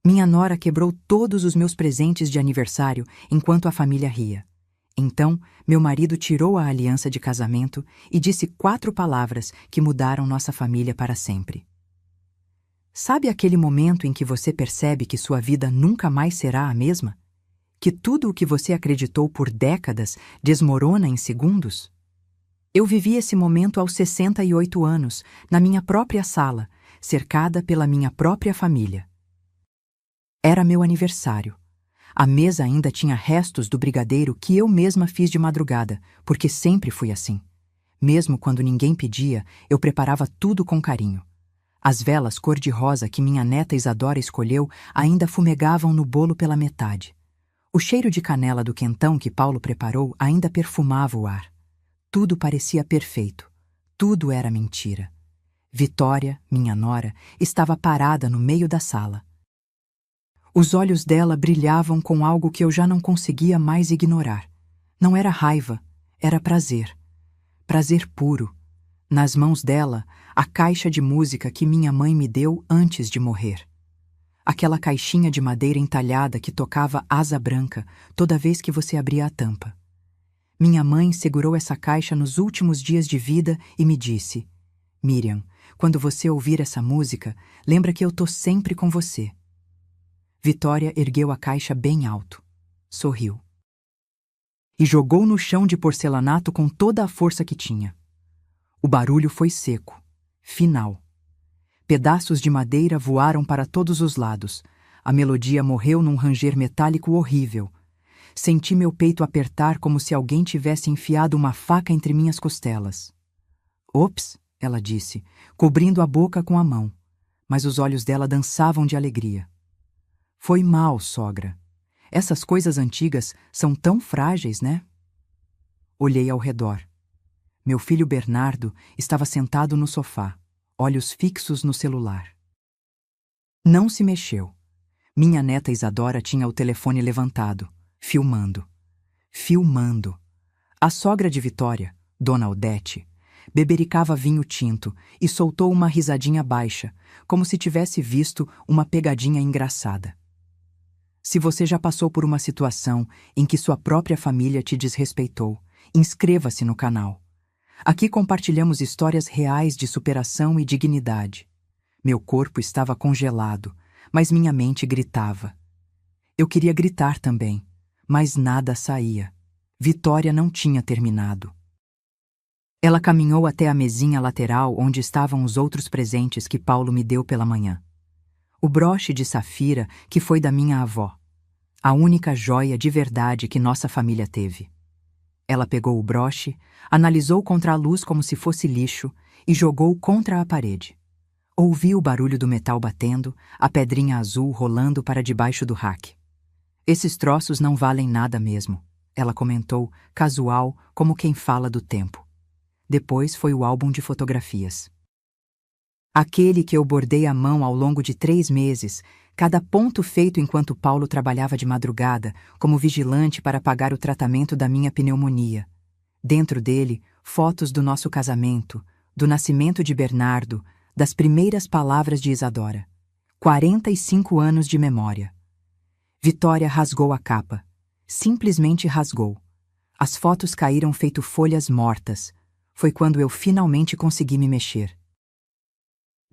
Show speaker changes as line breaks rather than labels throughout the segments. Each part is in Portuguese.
Minha nora quebrou todos os meus presentes de aniversário enquanto a família ria. Então, meu marido tirou a aliança de casamento e disse 4 palavras que mudaram nossa família para sempre. Sabe aquele momento em que você percebe que sua vida nunca mais será a mesma? Que tudo o que você acreditou por décadas desmorona em segundos? Eu vivi esse momento aos 68 anos, na minha própria sala, cercada pela minha própria família. Era meu aniversário. A mesa ainda tinha restos do brigadeiro que eu mesma fiz de madrugada, porque sempre fui assim. Mesmo quando ninguém pedia, eu preparava tudo com carinho. As velas cor-de-rosa que minha neta Isadora escolheu ainda fumegavam no bolo pela metade. O cheiro de canela do quentão que Paulo preparou ainda perfumava o ar. Tudo parecia perfeito. Tudo era mentira. Vitória, minha nora, estava parada no meio da sala. Os olhos dela brilhavam com algo que eu já não conseguia mais ignorar. Não era raiva, era prazer. Prazer puro. Nas mãos dela, a caixa de música que minha mãe me deu antes de morrer. Aquela caixinha de madeira entalhada que tocava Asa Branca toda vez que você abria a tampa. Minha mãe segurou essa caixa nos últimos dias de vida e me disse: Miriam, quando você ouvir essa música, lembra que eu tô sempre com você. Vitória ergueu a caixa bem alto, sorriu e jogou no chão de porcelanato com toda a força que tinha. O barulho foi seco, final. Pedaços de madeira voaram para todos os lados. A melodia morreu num ranger metálico horrível. Senti meu peito apertar como se alguém tivesse enfiado uma faca entre minhas costelas. Ops, ela disse, cobrindo a boca com a mão, mas os olhos dela dançavam de alegria. Foi mal, sogra. Essas coisas antigas são tão frágeis, né? Olhei ao redor. Meu filho Bernardo estava sentado no sofá, olhos fixos no celular. Não se mexeu. Minha neta Isadora tinha o telefone levantado, filmando. Filmando. A sogra de Vitória, Dona Odete, bebericava vinho tinto e soltou uma risadinha baixa, como se tivesse visto uma pegadinha engraçada. Se você já passou por uma situação em que sua própria família te desrespeitou, inscreva-se no canal. Aqui compartilhamos histórias reais de superação e dignidade. Meu corpo estava congelado, mas minha mente gritava. Eu queria gritar também, mas nada saía. Vitória não tinha terminado. Ela caminhou até a mesinha lateral onde estavam os outros presentes que Paulo me deu pela manhã. O broche de safira que foi da minha avó. A única joia de verdade que nossa família teve. Ela pegou o broche, analisou contra a luz como se fosse lixo e jogou contra a parede. Ouvi o barulho do metal batendo, a pedrinha azul rolando para debaixo do rack. Esses troços não valem nada mesmo, ela comentou, casual, como quem fala do tempo. Depois foi o álbum de fotografias. Aquele que eu bordei à mão ao longo de 3 meses, cada ponto feito enquanto Paulo trabalhava de madrugada, como vigilante para pagar o tratamento da minha pneumonia. Dentro dele, fotos do nosso casamento, do nascimento de Bernardo, das primeiras palavras de Isadora. 45 anos de memória. Vitória rasgou a capa. Simplesmente rasgou. As fotos caíram feito folhas mortas. Foi quando eu finalmente consegui me mexer.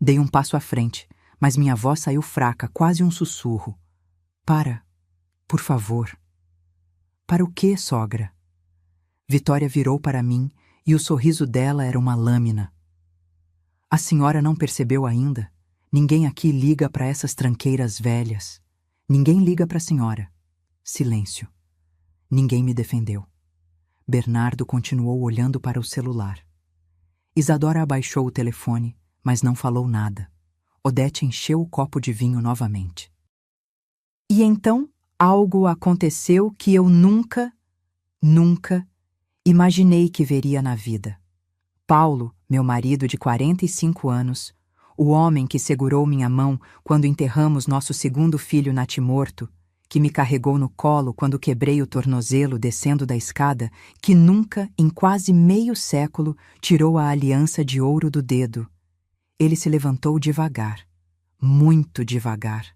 Dei um passo à frente, mas minha voz saiu fraca, quase um sussurro. Para, por favor. Para o quê, sogra? Vitória virou para mim e o sorriso dela era uma lâmina. A senhora não percebeu ainda? Ninguém aqui liga para essas tranqueiras velhas. Ninguém liga para a senhora. Silêncio. Ninguém me defendeu. Bernardo continuou olhando para o celular. Isadora abaixou o telefone, mas não falou nada. Odete encheu o copo de vinho novamente. E então, algo aconteceu que eu nunca imaginei que veria na vida. Paulo, meu marido de 45 anos, o homem que segurou minha mão quando enterramos nosso segundo filho natimorto, que me carregou no colo quando quebrei o tornozelo descendo da escada, que nunca, em quase meio século, tirou a aliança de ouro do dedo. Ele se levantou devagar, muito devagar.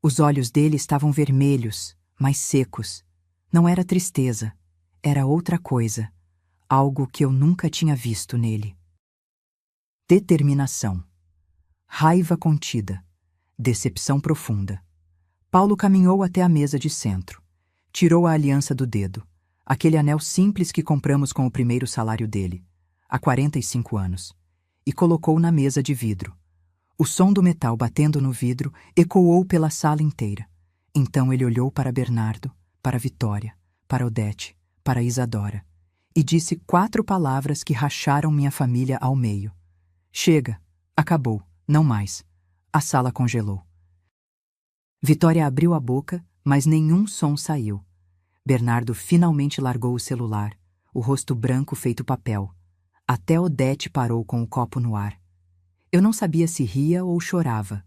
Os olhos dele estavam vermelhos, mas secos. Não era tristeza, era outra coisa, algo que eu nunca tinha visto nele. Determinação, raiva contida, decepção profunda. Paulo caminhou até a mesa de centro. Tirou a aliança do dedo, aquele anel simples que compramos com o primeiro salário dele, há 45 anos, e colocou na mesa de vidro. O som do metal batendo no vidro ecoou pela sala inteira. Então ele olhou para Bernardo, para Vitória, para Odete, para Isadora, e disse 4 palavras que racharam minha família ao meio. Chega, acabou, não mais. A sala congelou. Vitória abriu a boca, mas nenhum som saiu. Bernardo finalmente largou o celular, o rosto branco feito papel. Até Odete parou com o copo no ar. Eu não sabia se ria ou chorava.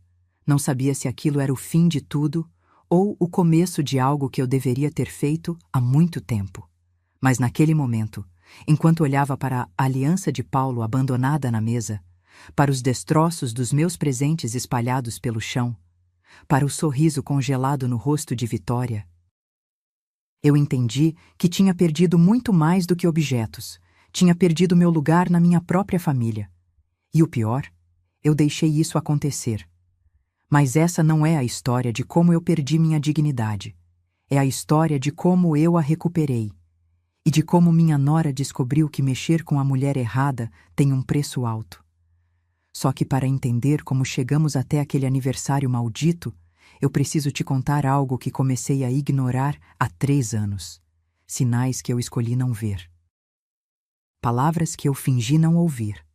Não sabia se aquilo era o fim de tudo ou o começo de algo que eu deveria ter feito há muito tempo. Mas naquele momento, enquanto olhava para a aliança de Paulo abandonada na mesa, para os destroços dos meus presentes espalhados pelo chão, para o sorriso congelado no rosto de Vitória, eu entendi que tinha perdido muito mais do que objetos, tinha perdido meu lugar na minha própria família. E o pior, eu deixei isso acontecer. Mas essa não é a história de como eu perdi minha dignidade. É a história de como eu a recuperei. E de como minha nora descobriu que mexer com a mulher errada tem um preço alto. Só que para entender como chegamos até aquele aniversário maldito, eu preciso te contar algo que comecei a ignorar há 3 anos. Sinais que eu escolhi não ver. Palavras que eu fingi não ouvir.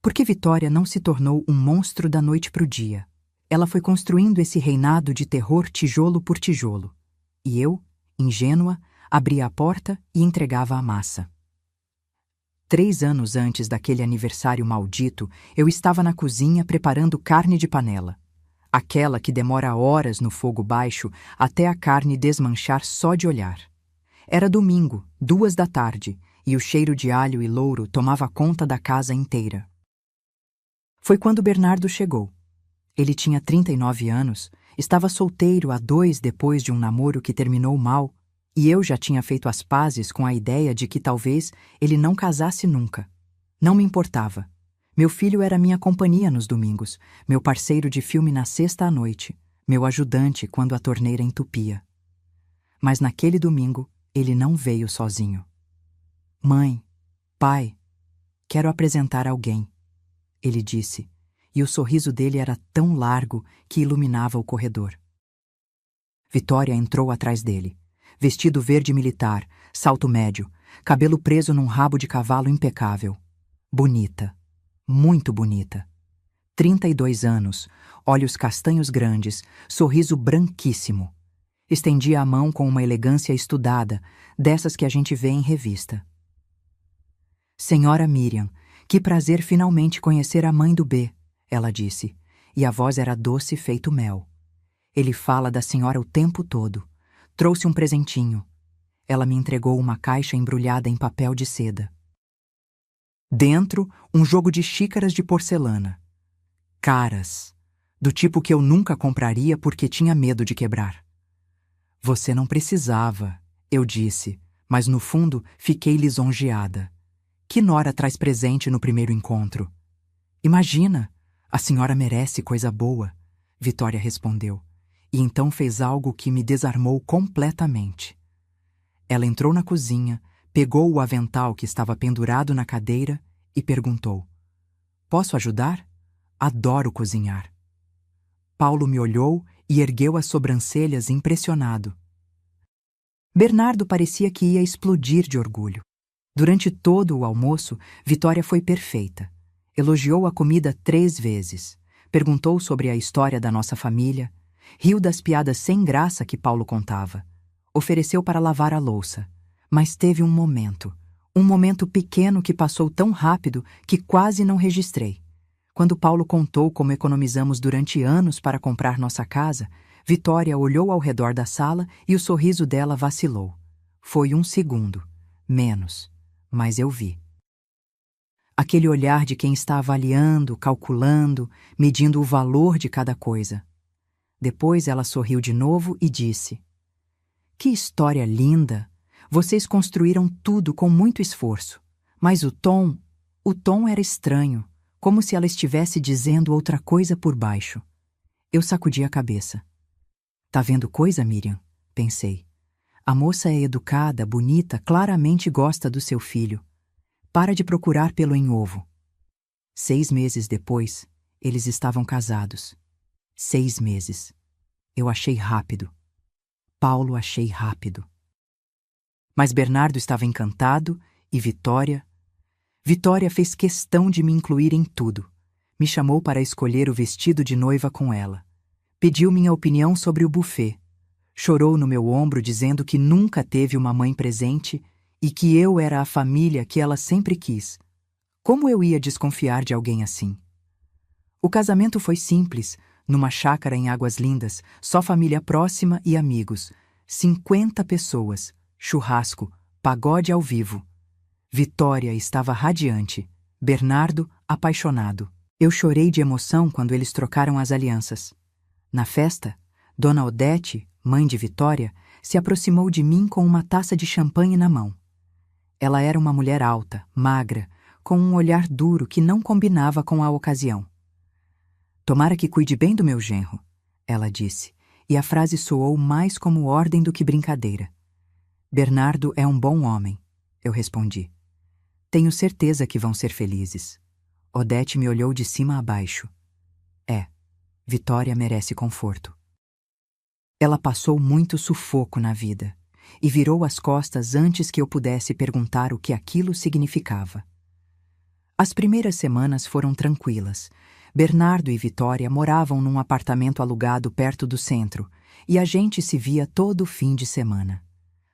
Porque Vitória não se tornou um monstro da noite para o dia. Ela foi construindo esse reinado de terror tijolo por tijolo. E eu, ingênua, abria a porta e entregava a massa. 3 anos antes daquele aniversário maldito, eu estava na cozinha preparando carne de panela. Aquela que demora horas no fogo baixo até a carne desmanchar só de olhar. Era domingo, 2 da tarde, e o cheiro de alho e louro tomava conta da casa inteira. Foi quando Bernardo chegou. Ele tinha 39 anos, estava solteiro há 2 depois de um namoro que terminou mal, e eu já tinha feito as pazes com a ideia de que talvez ele não casasse nunca. Não me importava. Meu filho era minha companhia nos domingos, meu parceiro de filme na sexta à noite, meu ajudante quando a torneira entupia. Mas naquele domingo, ele não veio sozinho. Mãe, pai, quero apresentar alguém, ele disse, e o sorriso dele era tão largo que iluminava o corredor. Vitória entrou atrás dele, vestido verde militar, salto médio, cabelo preso num rabo de cavalo impecável. Bonita, muito bonita. 32 anos, olhos castanhos grandes, sorriso branquíssimo. Estendia a mão com uma elegância estudada, dessas que a gente vê em revista. Senhora Miriam, que prazer finalmente conhecer a mãe do B, ela disse, e a voz era doce feito mel. Ele fala da senhora o tempo todo. Trouxe um presentinho. Ela me entregou uma caixa embrulhada em papel de seda. Dentro, um jogo de xícaras de porcelana. Caras, do tipo que eu nunca compraria porque tinha medo de quebrar. Você não precisava, eu disse, mas no fundo fiquei lisonjeada. Que nora traz presente no primeiro encontro? Imagina, a senhora merece coisa boa, Vitória respondeu, e então fez algo que me desarmou completamente. Ela entrou na cozinha, pegou o avental que estava pendurado na cadeira e perguntou: Posso ajudar? Adoro cozinhar. Paulo me olhou e ergueu as sobrancelhas impressionado. Bernardo parecia que ia explodir de orgulho. Durante todo o almoço, Vitória foi perfeita. Elogiou a comida 3 vezes. Perguntou sobre a história da nossa família. Riu das piadas sem graça que Paulo contava. Ofereceu para lavar a louça. Mas teve um momento pequeno que passou tão rápido que quase não registrei. Quando Paulo contou como economizamos durante anos para comprar nossa casa, Vitória olhou ao redor da sala e o sorriso dela vacilou. Foi 1 segundo. Menos. Mas eu vi. Aquele olhar de quem está avaliando, calculando, medindo o valor de cada coisa. Depois ela sorriu de novo e disse: Que história linda! Vocês construíram tudo com muito esforço. Mas o tom era estranho, como se ela estivesse dizendo outra coisa por baixo. Eu sacudi a cabeça. Tá vendo coisa, Miriam? Pensei. A moça é educada, bonita, claramente gosta do seu filho. Para de procurar pelo em ovo. 6 meses depois, eles estavam casados. 6 meses. Eu achei rápido. Paulo achei rápido. Mas Bernardo estava encantado e Vitória fez questão de me incluir em tudo. Me chamou para escolher o vestido de noiva com ela. Pediu minha opinião sobre o buffet. Chorou no meu ombro dizendo que nunca teve uma mãe presente e que eu era a família que ela sempre quis. Como eu ia desconfiar de alguém assim? O casamento foi simples, numa chácara em Águas Lindas, só família próxima e amigos. 50 pessoas, churrasco, pagode ao vivo. Vitória estava radiante, Bernardo apaixonado. Eu chorei de emoção quando eles trocaram as alianças. Na festa, Dona Odete, mãe de Vitória, se aproximou de mim com uma taça de champanhe na mão. Ela era uma mulher alta, magra, com um olhar duro que não combinava com a ocasião. Tomara que cuide bem do meu genro, ela disse, e a frase soou mais como ordem do que brincadeira. Bernardo é um bom homem, eu respondi. Tenho certeza que vão ser felizes. Odete me olhou de cima a baixo. Vitória merece conforto. Ela passou muito sufoco na vida e virou as costas antes que eu pudesse perguntar o que aquilo significava. As primeiras semanas foram tranquilas. Bernardo e Vitória moravam num apartamento alugado perto do centro e a gente se via todo fim de semana.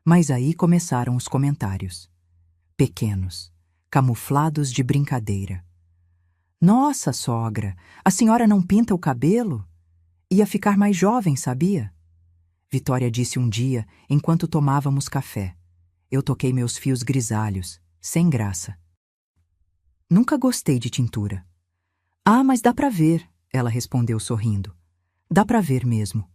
Mas aí começaram os comentários. Pequenos, camuflados de brincadeira. Nossa, sogra, a senhora não pinta o cabelo? Ia ficar mais jovem, sabia? Vitória disse um dia, enquanto tomávamos café. Eu toquei meus fios grisalhos, sem graça. Nunca gostei de tintura. Ah, mas dá pra ver, ela respondeu sorrindo. Dá pra ver mesmo.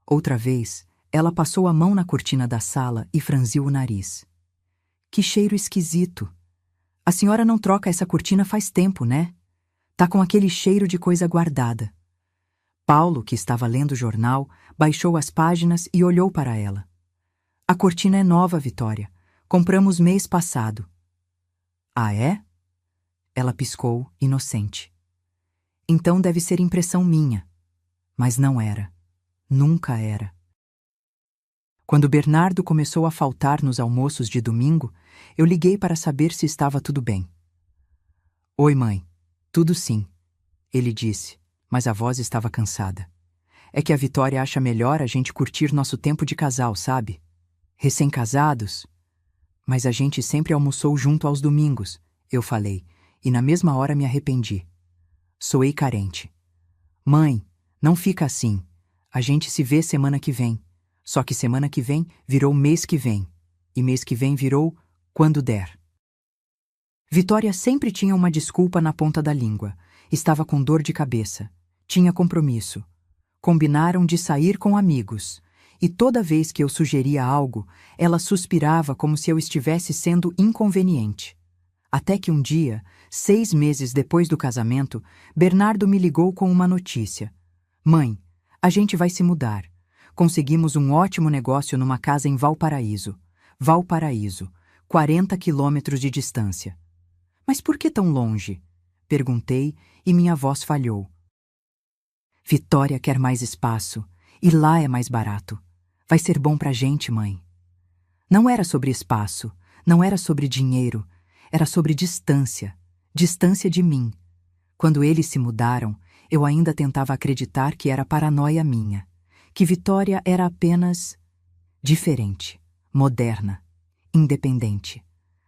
Outra vez, ela passou a mão na cortina da sala e franziu o nariz. Que cheiro esquisito. A senhora não troca essa cortina faz tempo, né? Tá com aquele cheiro de coisa guardada. Paulo, que estava lendo o jornal, baixou as páginas e olhou para ela. A cortina é nova, Vitória. Compramos mês passado. Ah, é? Ela piscou, inocente. Então deve ser impressão minha. Mas não era. Nunca era. Quando Bernardo começou a faltar nos almoços de domingo, eu liguei para saber se estava tudo bem. Oi, mãe. Tudo sim, ele disse, mas a voz estava cansada. É que a Vitória acha melhor a gente curtir nosso tempo de casal, sabe? Recém-casados. Mas a gente sempre almoçou junto aos domingos, eu falei, e na mesma hora me arrependi. Soei carente. Mãe, não fica assim. A gente se vê semana que vem. Só que semana que vem virou mês que vem. E mês que vem virou quando der. Vitória sempre tinha uma desculpa na ponta da língua. Estava com dor de cabeça. Tinha compromisso. Combinaram de sair com amigos. E toda vez que eu sugeria algo, ela suspirava como se eu estivesse sendo inconveniente. Até que um dia, 6 meses depois do casamento, Bernardo me ligou com uma notícia. Mãe, a gente vai se mudar. Conseguimos um ótimo negócio numa casa em Valparaíso. Valparaíso, 40 quilômetros de distância. Mas por que tão longe? Perguntei e minha voz falhou. Vitória quer mais espaço e lá é mais barato. Vai ser bom pra gente, mãe. Não era sobre espaço, não era sobre dinheiro, era sobre distância. Distância de mim. Quando eles se mudaram, eu ainda tentava acreditar que era paranoia minha. Que Vitória era apenas diferente, moderna, independente.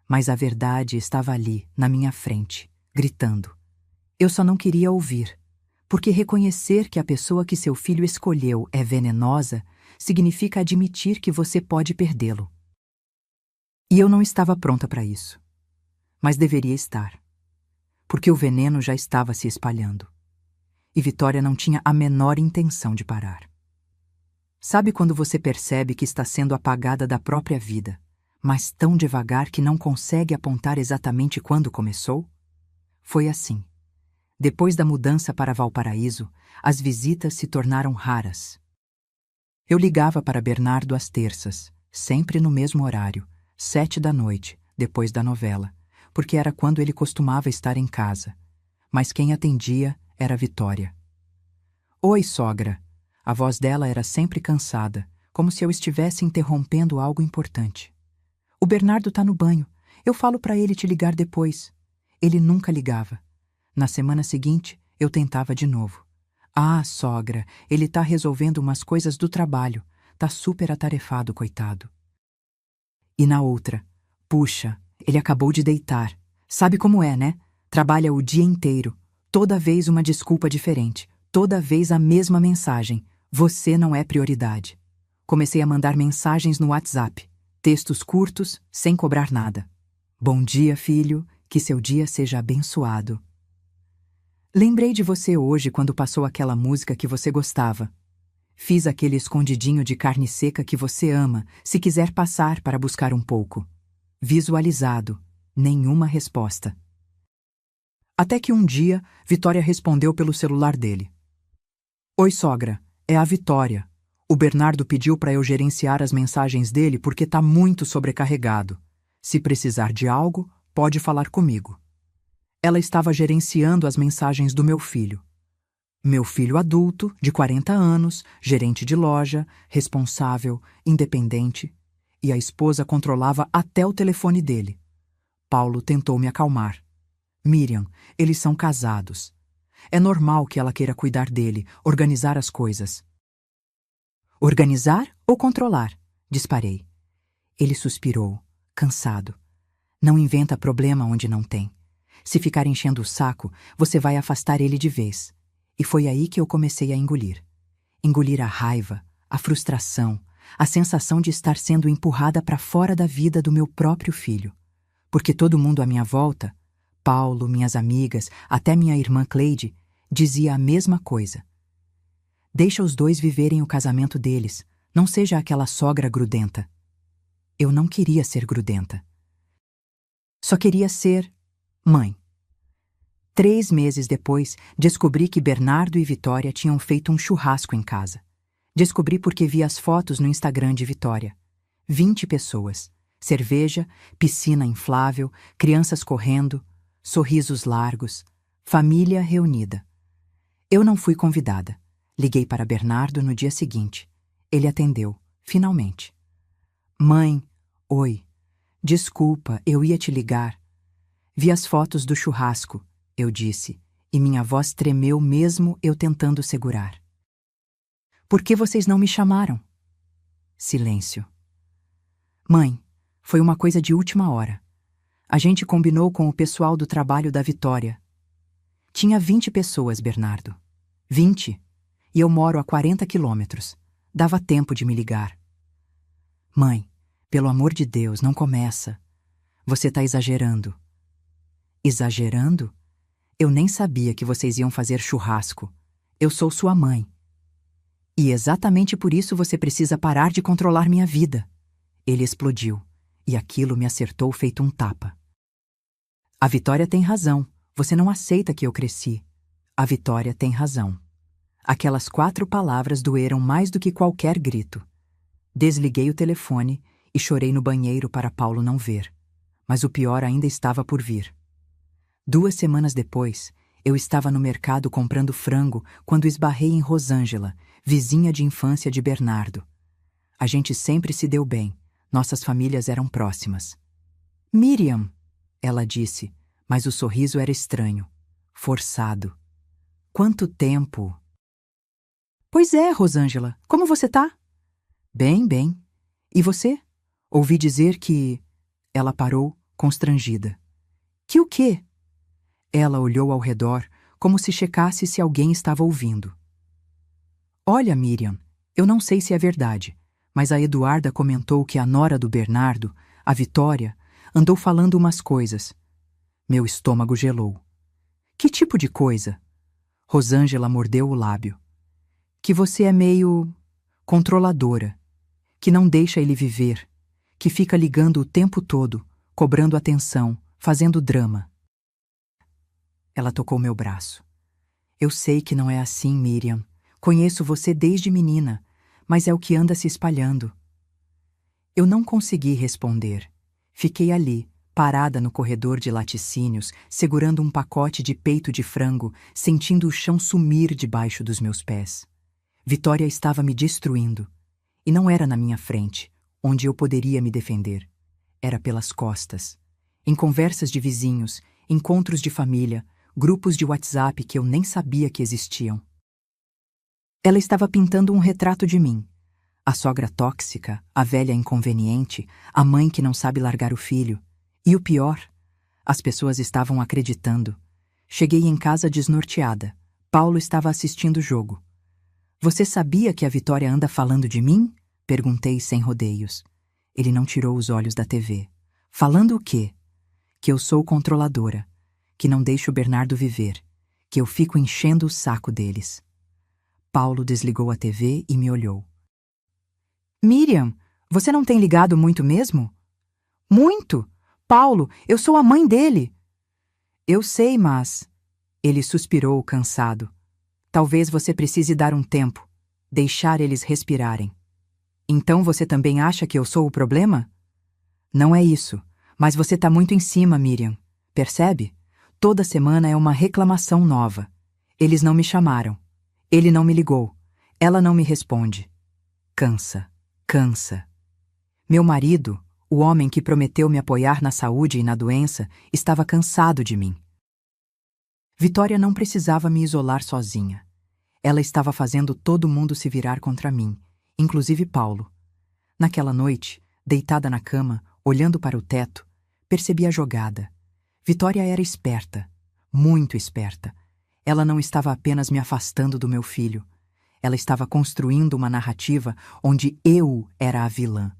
Mas a verdade estava ali, na minha frente, gritando. Eu só não queria ouvir, porque reconhecer que a pessoa que seu filho escolheu é venenosa significa admitir que você pode perdê-lo. E eu não estava pronta para isso. Mas deveria estar, porque o veneno já estava se espalhando. e Vitória não tinha a menor intenção de parar. Sabe quando você percebe que está sendo apagada da própria vida, mas tão devagar que não consegue apontar exatamente quando começou? Foi assim. Depois da mudança para Valparaíso, as visitas se tornaram raras. Eu ligava para Bernardo às terças, sempre no mesmo horário, 7 da noite, depois da novela, porque era quando ele costumava estar em casa. Mas quem atendia era Vitória. Oi, sogra. A voz dela era sempre cansada, como se eu estivesse interrompendo algo importante. O Bernardo tá no banho. Eu falo para ele te ligar depois. Ele nunca ligava. Na semana seguinte, eu tentava de novo. Ah, sogra, ele tá resolvendo umas coisas do trabalho. Tá super atarefado, coitado. E na outra, puxa, ele acabou de deitar. Sabe como é, né? Trabalha o dia inteiro. Toda vez uma desculpa diferente. Toda vez a mesma mensagem. Você não é prioridade. Comecei a mandar mensagens no WhatsApp. Textos curtos, sem cobrar nada. Bom dia, filho. Que seu dia seja abençoado. Lembrei de você hoje quando passou aquela música que você gostava. Fiz aquele escondidinho de carne seca que você ama, se quiser passar para buscar um pouco. Visualizado. Nenhuma resposta. Até que um dia, Vitória respondeu pelo celular dele. Oi, sogra. É a Vitória. O Bernardo pediu para eu gerenciar as mensagens dele porque tá muito sobrecarregado. Se precisar de algo, pode falar comigo. Ela estava gerenciando as mensagens do meu filho. Meu filho adulto, de 40 anos, gerente de loja, responsável, independente. E a esposa controlava até o telefone dele. Paulo tentou me acalmar. Miriam, eles são casados. É normal que ela queira cuidar dele, organizar as coisas. Organizar ou controlar? Disparei. Ele suspirou, cansado. Não inventa problema onde não tem. Se ficar enchendo o saco, você vai afastar ele de vez. E foi aí que eu comecei a engolir. Engolir a raiva, a frustração, a sensação de estar sendo empurrada para fora da vida do meu próprio filho. Porque todo mundo à minha volta, Paulo, minhas amigas, até minha irmã Cleide, dizia a mesma coisa. Deixa os dois viverem o casamento deles, não seja aquela sogra grudenta. Eu não queria ser grudenta. Só queria ser mãe. 3 meses depois, descobri que Bernardo e Vitória tinham feito um churrasco em casa. Descobri porque vi as fotos no Instagram de Vitória. 20 pessoas. Cerveja, piscina inflável, crianças correndo, sorrisos largos, família reunida. Eu não fui convidada. Liguei para Bernardo no dia seguinte. Ele atendeu, finalmente. Mãe, oi. Desculpa, eu ia te ligar. Vi as fotos do churrasco, eu disse, e minha voz tremeu mesmo eu tentando segurar. Por que vocês não me chamaram? Silêncio. Mãe, foi uma coisa de última hora. A gente combinou com o pessoal do trabalho da Vitória. Tinha 20 pessoas, Bernardo. 20. E eu moro a 40 quilômetros. Dava tempo de me ligar. Mãe, pelo amor de Deus, não começa. Você tá exagerando. Exagerando? Eu nem sabia que vocês iam fazer churrasco. Eu sou sua mãe. E exatamente por isso você precisa parar de controlar minha vida. Ele explodiu, e aquilo me acertou feito um tapa. A Vitória tem razão. Você não aceita que eu cresci. A Vitória tem razão. Aquelas 4 palavras doeram mais do que qualquer grito. Desliguei o telefone e chorei no banheiro para Paulo não ver. Mas o pior ainda estava por vir. 2 semanas depois, eu estava no mercado comprando frango quando esbarrei em Rosângela, vizinha de infância de Bernardo. A gente sempre se deu bem. Nossas famílias eram próximas. Miriam, ela disse, mas o sorriso era estranho, forçado. Quanto tempo! Pois é, Rosângela, como você tá? Bem, bem. E você? Ouvi dizer que... Ela parou, constrangida. Que o quê? Ela olhou ao redor, como se checasse se alguém estava ouvindo. Olha, Miriam, eu não sei se é verdade, mas a Eduarda comentou que a nora do Bernardo, a Vitória, andou falando umas coisas. Meu estômago gelou. Que tipo de coisa? Rosângela mordeu o lábio. Que você é meio controladora, que não deixa ele viver, que fica ligando o tempo todo, cobrando atenção, fazendo drama. Ela tocou meu braço. Eu sei que não é assim, Miriam. Conheço você desde menina, mas é o que anda se espalhando. Eu não consegui responder. Fiquei ali, parada no corredor de laticínios, segurando um pacote de peito de frango, sentindo o chão sumir debaixo dos meus pés. Vitória estava me destruindo. E não era na minha frente, onde eu poderia me defender. Era pelas costas. Em conversas de vizinhos, encontros de família, grupos de WhatsApp que eu nem sabia que existiam. Ela estava pintando um retrato de mim. A sogra tóxica, a velha inconveniente, a mãe que não sabe largar o filho. E o pior, as pessoas estavam acreditando. Cheguei em casa desnorteada. Paulo estava assistindo o jogo. Você sabia que a Vitória anda falando de mim? Perguntei sem rodeios. Ele não tirou os olhos da TV. Falando o quê? Que eu sou controladora, que não deixo o Bernardo viver, que eu fico enchendo o saco deles. Paulo desligou a TV e me olhou. Miriam, você não tem ligado muito mesmo? Muito! Paulo, eu sou a mãe dele. Eu sei, mas... Ele suspirou, cansado. Talvez você precise dar um tempo, deixar eles respirarem. Então você também acha que eu sou o problema? Não é isso, mas você tá muito em cima, Miriam. Percebe? Toda semana é uma reclamação nova. Eles não me chamaram. Ele não me ligou. Ela não me responde. Cansa. Cansa. Meu marido, o homem que prometeu me apoiar na saúde e na doença, estava cansado de mim. Vitória não precisava me isolar sozinha. Ela estava fazendo todo mundo se virar contra mim, inclusive Paulo. Naquela noite, deitada na cama, olhando para o teto, percebi a jogada. Vitória era esperta, muito esperta. Ela não estava apenas me afastando do meu filho. Ela estava construindo uma narrativa onde eu era a vilã,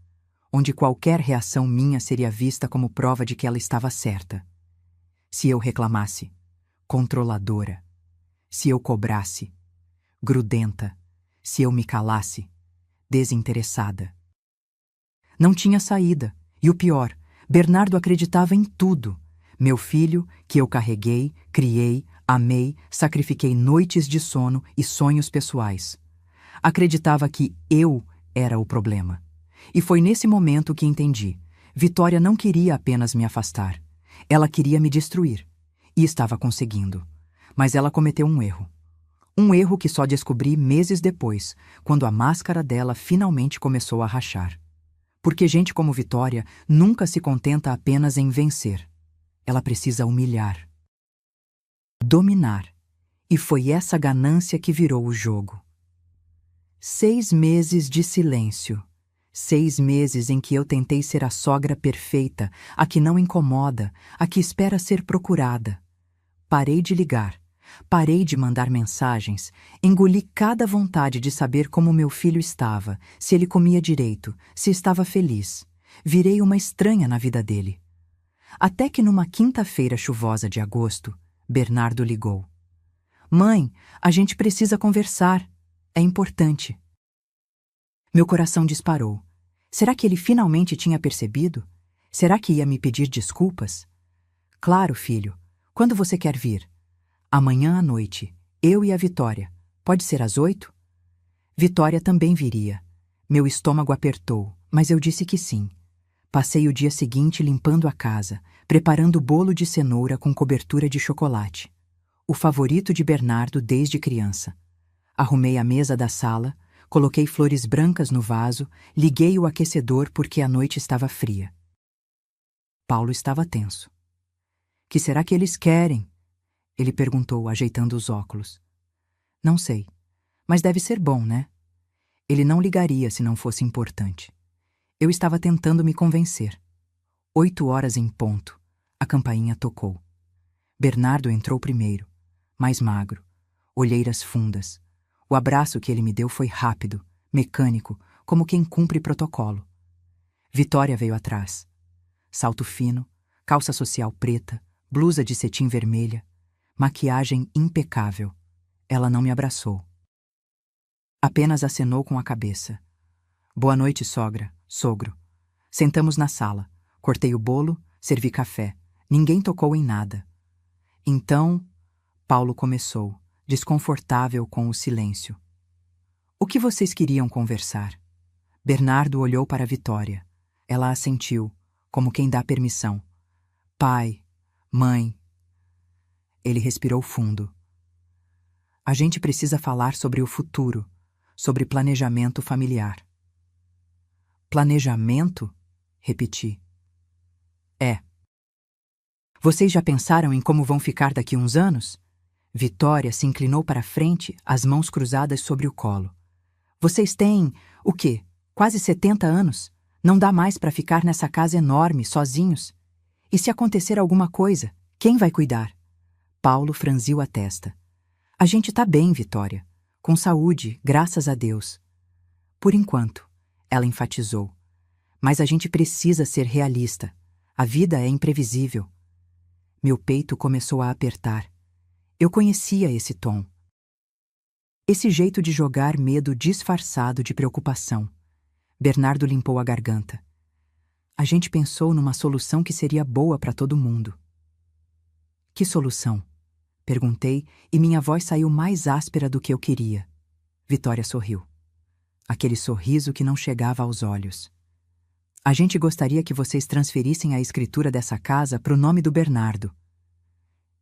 onde qualquer reação minha seria vista como prova de que ela estava certa. Se eu reclamasse, controladora. Se eu cobrasse, grudenta. Se eu me calasse, desinteressada. Não tinha saída. E o pior, Bernardo acreditava em tudo. Meu filho, que eu carreguei, criei, amei, sacrifiquei noites de sono e sonhos pessoais. Acreditava que eu era o problema. E foi nesse momento que entendi. Vitória não queria apenas me afastar. Ela queria me destruir. E estava conseguindo. Mas ela cometeu um erro. Um erro que só descobri meses depois, quando a máscara dela finalmente começou a rachar. Porque gente como Vitória nunca se contenta apenas em vencer. Ela precisa humilhar. Dominar. E foi essa ganância que virou o jogo. 6 meses de silêncio. 6 meses em que eu tentei ser a sogra perfeita, a que não incomoda, a que espera ser procurada. Parei de ligar. Parei de mandar mensagens, engoli cada vontade de saber como meu filho estava, se ele comia direito, se estava feliz. Virei uma estranha na vida dele. Até que numa quinta-feira chuvosa de agosto, Bernardo ligou. Mãe, a gente precisa conversar. É importante. Meu coração disparou. Será que ele finalmente tinha percebido? Será que ia me pedir desculpas? Claro, filho. Quando você quer vir? Amanhã à noite, eu e a Vitória. Pode ser às 8? Vitória também viria. Meu estômago apertou, mas eu disse que sim. Passei o dia seguinte limpando a casa, preparando bolo de cenoura com cobertura de chocolate. O favorito de Bernardo desde criança. Arrumei a mesa da sala, coloquei flores brancas no vaso, liguei o aquecedor porque a noite estava fria. Paulo estava tenso. Que será que eles querem? Ele perguntou, ajeitando os óculos. Não sei, mas deve ser bom, né? Ele não ligaria se não fosse importante. Eu estava tentando me convencer. 8h em ponto. A campainha tocou. Bernardo entrou primeiro, mais magro, olheiras fundas. O abraço que ele me deu foi rápido, mecânico, como quem cumpre protocolo. Vitória veio atrás. Salto fino, calça social preta, blusa de cetim vermelha, maquiagem impecável. Ela não me abraçou. Apenas acenou com a cabeça. Boa noite, sogra, sogro. Sentamos na sala. Cortei o bolo, servi café. Ninguém tocou em nada. Então, Paulo começou, desconfortável com o silêncio. O que vocês queriam conversar? Bernardo olhou para Vitória. Ela assentiu, como quem dá permissão. Pai, mãe. Ele respirou fundo. A gente precisa falar sobre o futuro, sobre planejamento familiar. Planejamento? Repeti. É. Vocês já pensaram em como vão ficar daqui uns anos? Vitória se inclinou para a frente, as mãos cruzadas sobre o colo. Vocês têm, o quê? Quase 70 anos? Não dá mais para ficar nessa casa enorme, sozinhos. E se acontecer alguma coisa, quem vai cuidar? Paulo franziu a testa. A gente tá bem, Vitória. Com saúde, graças a Deus. Por enquanto, ela enfatizou. Mas a gente precisa ser realista. A vida é imprevisível. Meu peito começou a apertar. Eu conhecia esse tom. Esse jeito de jogar medo disfarçado de preocupação. Bernardo limpou a garganta. A gente pensou numa solução que seria boa para todo mundo. Que solução? Perguntei e minha voz saiu mais áspera do que eu queria. Vitória sorriu. Aquele sorriso que não chegava aos olhos. A gente gostaria que vocês transferissem a escritura dessa casa para o nome do Bernardo.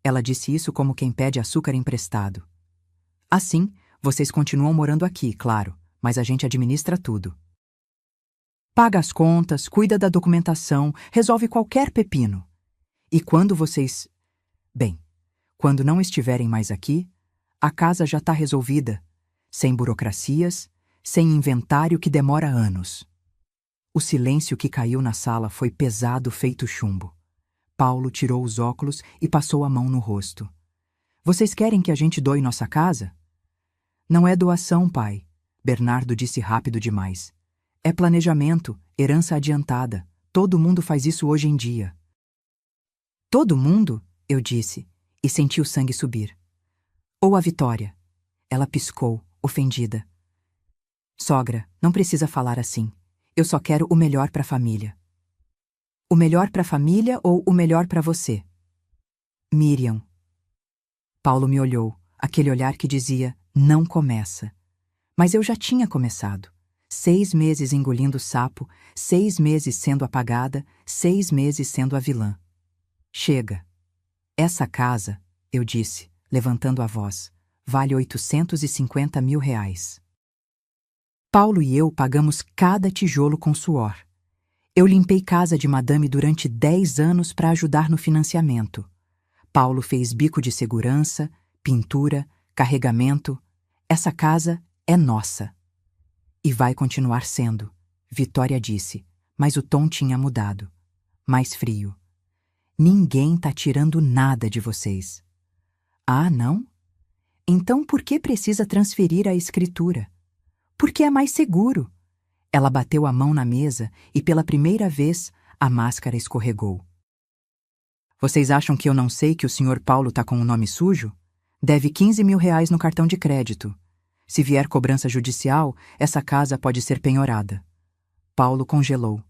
Ela disse isso como quem pede açúcar emprestado. Assim, vocês continuam morando aqui, claro, mas a gente administra tudo. Paga as contas, cuida da documentação, resolve qualquer pepino. E quando vocês... Bem, quando não estiverem mais aqui, a casa já está resolvida, sem burocracias, sem inventário que demora anos. O silêncio que caiu na sala foi pesado feito chumbo. Paulo tirou os óculos e passou a mão no rosto. Vocês querem que a gente doe nossa casa? Não é doação, pai, Bernardo disse rápido demais. É planejamento, herança adiantada. Todo mundo faz isso hoje em dia. Todo mundo? Eu disse, e senti o sangue subir. Ou a Vitória. Ela piscou, ofendida. Sogra, não precisa falar assim. Eu só quero o melhor para a família. O melhor para a família ou o melhor para você? Miriam. Paulo me olhou, aquele olhar que dizia, não começa. Mas eu já tinha começado. 6 meses engolindo sapo, 6 meses sendo apagada, 6 meses sendo a vilã. Chega. Essa casa, eu disse, levantando a voz, vale R$850 mil. Paulo e eu pagamos cada tijolo com suor. Eu limpei casa de madame durante 10 anos para ajudar no financiamento. Paulo fez bico de segurança, pintura, carregamento. Essa casa é nossa. E vai continuar sendo, Vitória disse, mas o tom tinha mudado. Mais frio. Ninguém tá tirando nada de vocês. Ah, não? Então por que precisa transferir a escritura? Porque é mais seguro. Ela bateu a mão na mesa e pela primeira vez a máscara escorregou. Vocês acham que eu não sei que o Sr. Paulo tá com o nome sujo? Deve R$15 mil no cartão de crédito. Se vier cobrança judicial, essa casa pode ser penhorada. Paulo congelou.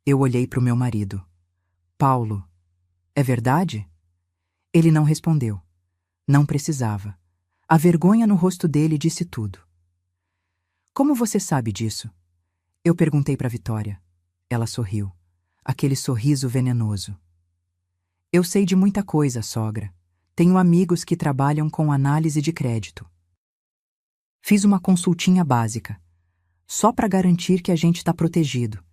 Eu olhei para o meu marido. Paulo, é verdade? Ele não respondeu. Não precisava. A vergonha no rosto dele disse tudo. Como você sabe disso? Eu perguntei para Vitória. Ela sorriu. Aquele sorriso venenoso. Eu sei de muita coisa, sogra. Tenho amigos que trabalham com análise de crédito. Fiz uma consultinha básica, só para garantir que a gente está protegido.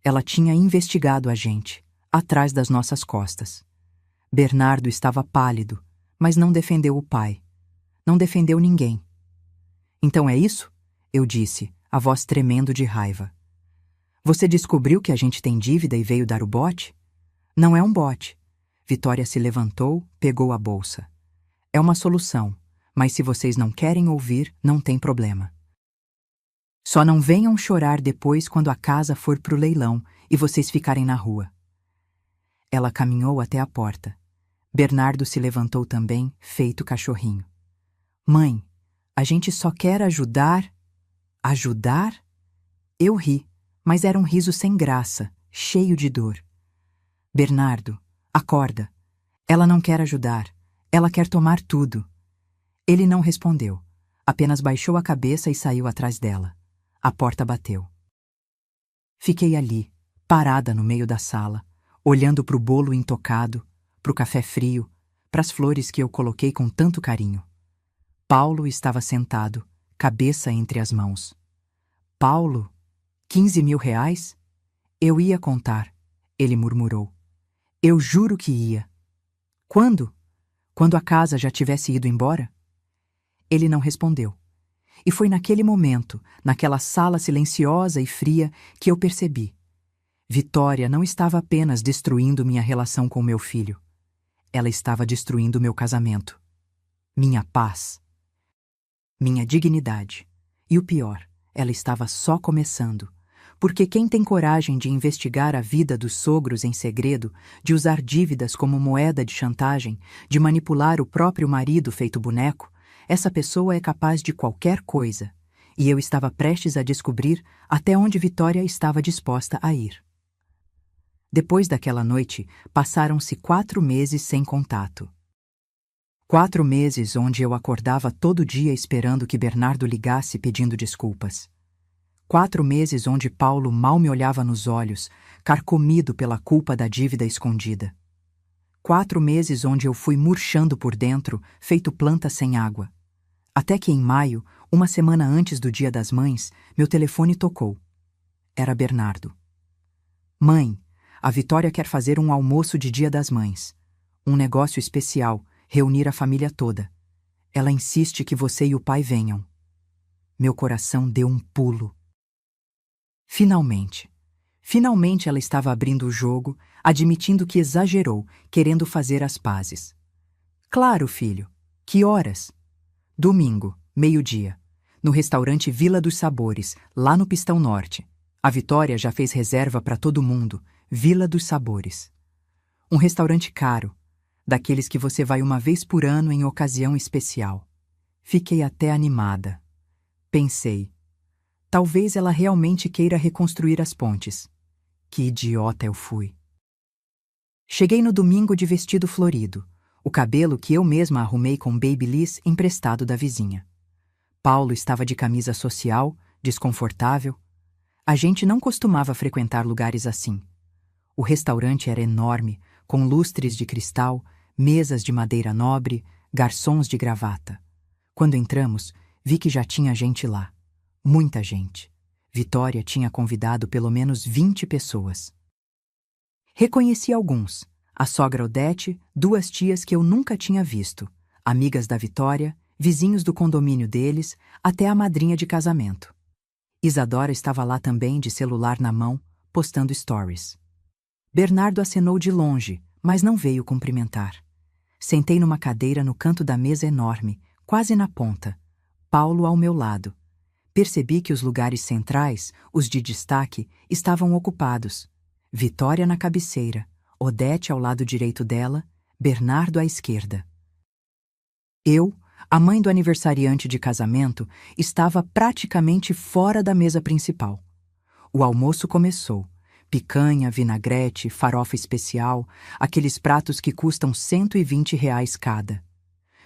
Ela tinha investigado a gente, atrás das nossas costas. Bernardo estava pálido, mas não defendeu o pai. Não defendeu ninguém. Então é isso? Eu disse, a voz tremendo de raiva. Você descobriu que a gente tem dívida e veio dar o bote? Não é um bote. Vitória se levantou, pegou a bolsa. É uma solução, mas se vocês não querem ouvir, não tem problema. Só não venham chorar depois quando a casa for pro leilão e vocês ficarem na rua. Ela caminhou até a porta. Bernardo se levantou também, feito cachorrinho. Mãe, A gente só quer ajudar. Ajudar? Eu ri, mas era um riso sem graça, cheio de dor. Bernardo, acorda. Ela não quer ajudar. Ela quer tomar tudo. Ele não respondeu. Apenas baixou a cabeça e saiu atrás dela. A porta bateu. Fiquei ali, parada no meio da sala, olhando para o bolo intocado, para o café frio, para as flores que eu coloquei com tanto carinho. Paulo estava sentado, cabeça entre as mãos. Paulo? 15.000 reais? Eu ia contar, ele murmurou. Eu juro que ia. Quando? Quando a casa já tivesse ido embora? Ele não respondeu. E foi naquele momento, naquela sala silenciosa e fria, que eu percebi. Vitória não estava apenas destruindo minha relação com meu filho. Ela estava destruindo meu casamento. Minha paz. Minha dignidade. E o pior, ela estava só começando. Porque quem tem coragem de investigar a vida dos sogros em segredo, de usar dívidas como moeda de chantagem, de manipular o próprio marido feito boneco, essa pessoa é capaz de qualquer coisa. E eu estava prestes a descobrir até onde Vitória estava disposta a ir. Depois daquela noite, passaram-se 4 meses sem contato. 4 meses onde eu acordava todo dia esperando que Bernardo ligasse pedindo desculpas. 4 meses onde Paulo mal me olhava nos olhos, carcomido pela culpa da dívida escondida. 4 meses onde eu fui murchando por dentro, feito planta sem água. Até que em maio, uma semana antes do Dia das Mães, meu telefone tocou. Era Bernardo. Mãe, a Vitória quer fazer um almoço de Dia das Mães. Um negócio especial, reunir a família toda. Ela insiste que você e o pai venham. Meu coração deu um pulo. Finalmente. Finalmente ela estava abrindo o jogo, admitindo que exagerou, querendo fazer as pazes. Claro, filho. Que horas? Domingo, meio-dia. No restaurante Vila dos Sabores, lá no Pistão Norte. A Vitória já fez reserva para todo mundo. Vila dos Sabores. Um restaurante caro, daqueles que você vai uma vez por ano em ocasião especial. Fiquei até animada. Pensei, talvez ela realmente queira reconstruir as pontes. Que idiota eu fui. Cheguei no domingo de vestido florido, o cabelo que eu mesma arrumei com babyliss emprestado da vizinha. Paulo estava de camisa social, desconfortável. A gente não costumava frequentar lugares assim. O restaurante era enorme, com lustres de cristal, mesas de madeira nobre, garçons de gravata. Quando entramos, vi que já tinha gente lá. Muita gente. Vitória tinha convidado pelo menos 20 pessoas. Reconheci alguns. A sogra Odete, 2 tias que eu nunca tinha visto, amigas da Vitória, vizinhos do condomínio deles, até a madrinha de casamento. Isadora estava lá também, de celular na mão, postando stories. Bernardo acenou de longe, mas não veio cumprimentar. Sentei numa cadeira no canto da mesa enorme, quase na ponta. Paulo ao meu lado. Percebi que os lugares centrais, os de destaque, estavam ocupados. Vitória na cabeceira, Odete ao lado direito dela, Bernardo à esquerda. Eu, a mãe do aniversariante de casamento, estava praticamente fora da mesa principal. O almoço começou. Picanha, vinagrete, farofa especial, aqueles pratos que custam R$ 120 cada.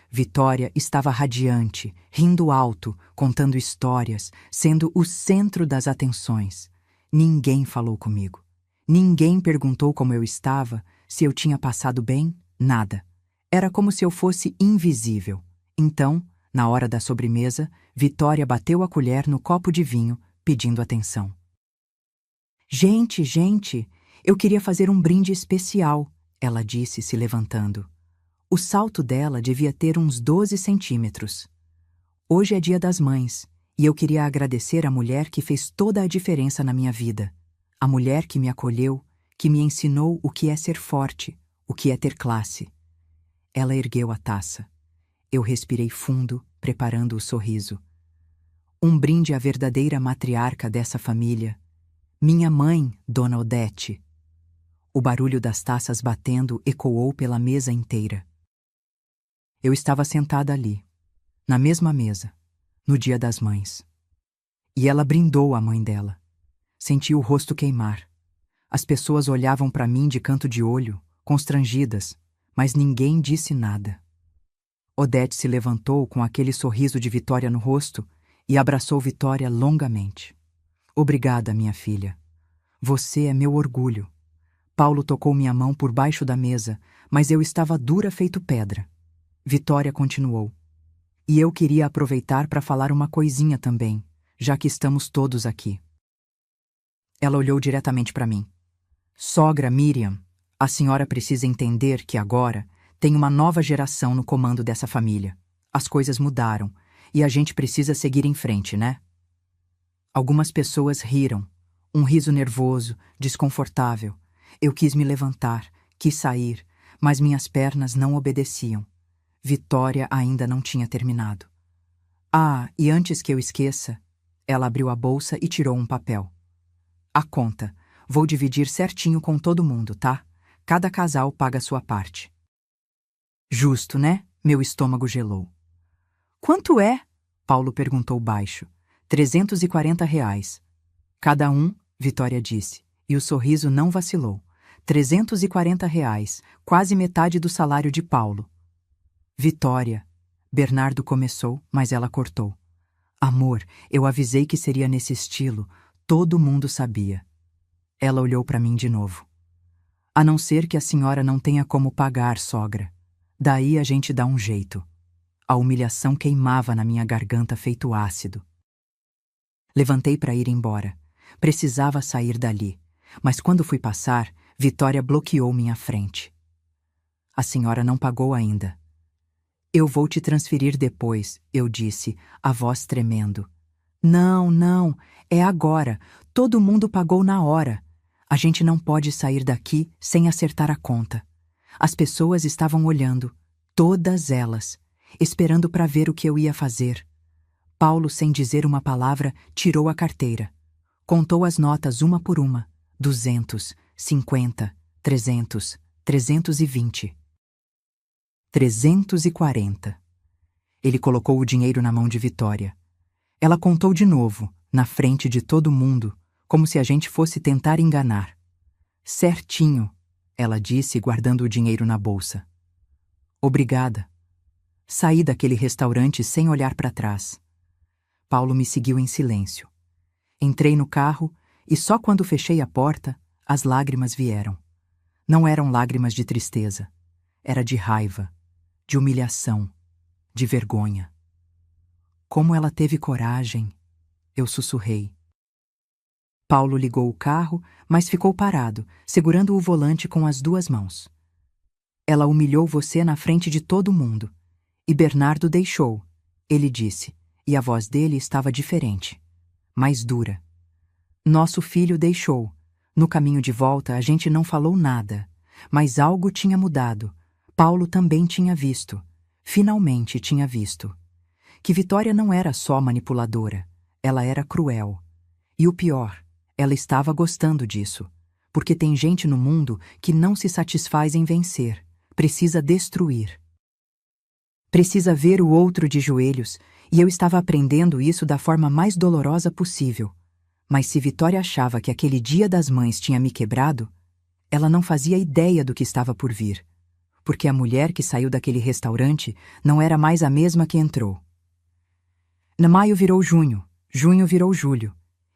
Vitória estava radiante, rindo alto, contando histórias, sendo o centro das atenções. Ninguém falou comigo. Ninguém perguntou como eu estava, se eu tinha passado bem, nada. Era como se eu fosse invisível. Então, na hora da sobremesa, Vitória bateu a colher no copo de vinho, pedindo atenção. Gente, eu queria fazer um brinde especial, ela disse, se levantando. O salto dela devia ter uns 12 centímetros. Hoje é Dia das Mães, e eu queria agradecer a mulher que fez toda a diferença na minha vida. A mulher que me acolheu, que me ensinou o que é ser forte, o que é ter classe. Ela ergueu a taça. Eu respirei fundo, preparando o sorriso. Um brinde à verdadeira matriarca dessa família. Minha mãe, Dona Odete. O barulho das taças batendo ecoou pela mesa inteira. Eu estava sentada ali, na mesma mesa, no Dia das Mães. E ela brindou a mãe dela. Senti o rosto queimar. As pessoas olhavam para mim de canto de olho, constrangidas, mas ninguém disse nada. Odete se levantou com aquele sorriso de Vitória no rosto e abraçou Vitória longamente. Obrigada, minha filha. Você é meu orgulho. Paulo tocou minha mão por baixo da mesa, mas eu estava dura feito pedra. Vitória continuou. E eu queria aproveitar para falar uma coisinha também, já que estamos todos aqui. Ela olhou diretamente para mim. Sogra Miriam, a senhora precisa entender que agora tem uma nova geração no comando dessa família. As coisas mudaram e a gente precisa seguir em frente, né? Algumas pessoas riram. Um riso nervoso, desconfortável. Eu quis me levantar, quis sair, mas minhas pernas não obedeciam. Vitória ainda não tinha terminado. Ah, e antes que eu esqueça, ela abriu a bolsa e tirou um papel. A conta. Vou dividir certinho com todo mundo, tá? Cada casal paga sua parte. Justo, né? Meu estômago gelou. Quanto é? Paulo perguntou baixo. R$ 340. Cada um, Vitória disse, e o sorriso não vacilou. R$ 340, quase metade do salário de Paulo. Vitória. Bernardo começou, mas ela cortou. Amor, eu avisei que seria nesse estilo. Todo mundo sabia. Ela olhou para mim de novo. A não ser que a senhora não tenha como pagar, sogra. Daí a gente dá um jeito. A humilhação queimava na minha garganta feito ácido. Levantei para ir embora. Precisava sair dali. Mas quando fui passar, Vitória bloqueou minha frente. A senhora não pagou ainda. Eu vou te transferir depois, eu disse, a voz tremendo. Não, não, é agora. Todo mundo pagou na hora. A gente não pode sair daqui sem acertar a conta. As pessoas estavam olhando, todas elas, esperando para ver o que eu ia fazer. Paulo, sem dizer uma palavra, tirou a carteira. Contou as notas uma por uma. 200, 50, 300, 320. 340. Ele colocou o dinheiro na mão de Vitória. Ela contou de novo, na frente de todo mundo, como se a gente fosse tentar enganar. Certinho, ela disse, guardando o dinheiro na bolsa. Obrigada. Saí daquele restaurante sem olhar para trás. Paulo me seguiu em silêncio. Entrei no carro e só quando fechei a porta, as lágrimas vieram. Não eram lágrimas de tristeza. Era de raiva, de humilhação, de vergonha. Como ela teve coragem, eu sussurrei. Paulo ligou o carro, mas ficou parado, segurando o volante com as duas mãos. Ela humilhou você na frente de todo mundo. E Bernardo deixou, ele disse, e a voz dele estava diferente, mais dura. Nosso filho deixou. No caminho de volta a gente não falou nada, mas algo tinha mudado. Paulo também tinha visto. Finalmente tinha visto. Que Vitória não era só manipuladora, ela era cruel. E o pior, ela estava gostando disso. Porque tem gente no mundo que não se satisfaz em vencer, precisa destruir. Precisa ver o outro de joelhos, e eu estava aprendendo isso da forma mais dolorosa possível. Mas se Vitória achava que aquele Dia das Mães tinha me quebrado, ela não fazia ideia do que estava por vir. Porque a mulher que saiu daquele restaurante não era mais a mesma que entrou. Maio virou junho, junho virou julho.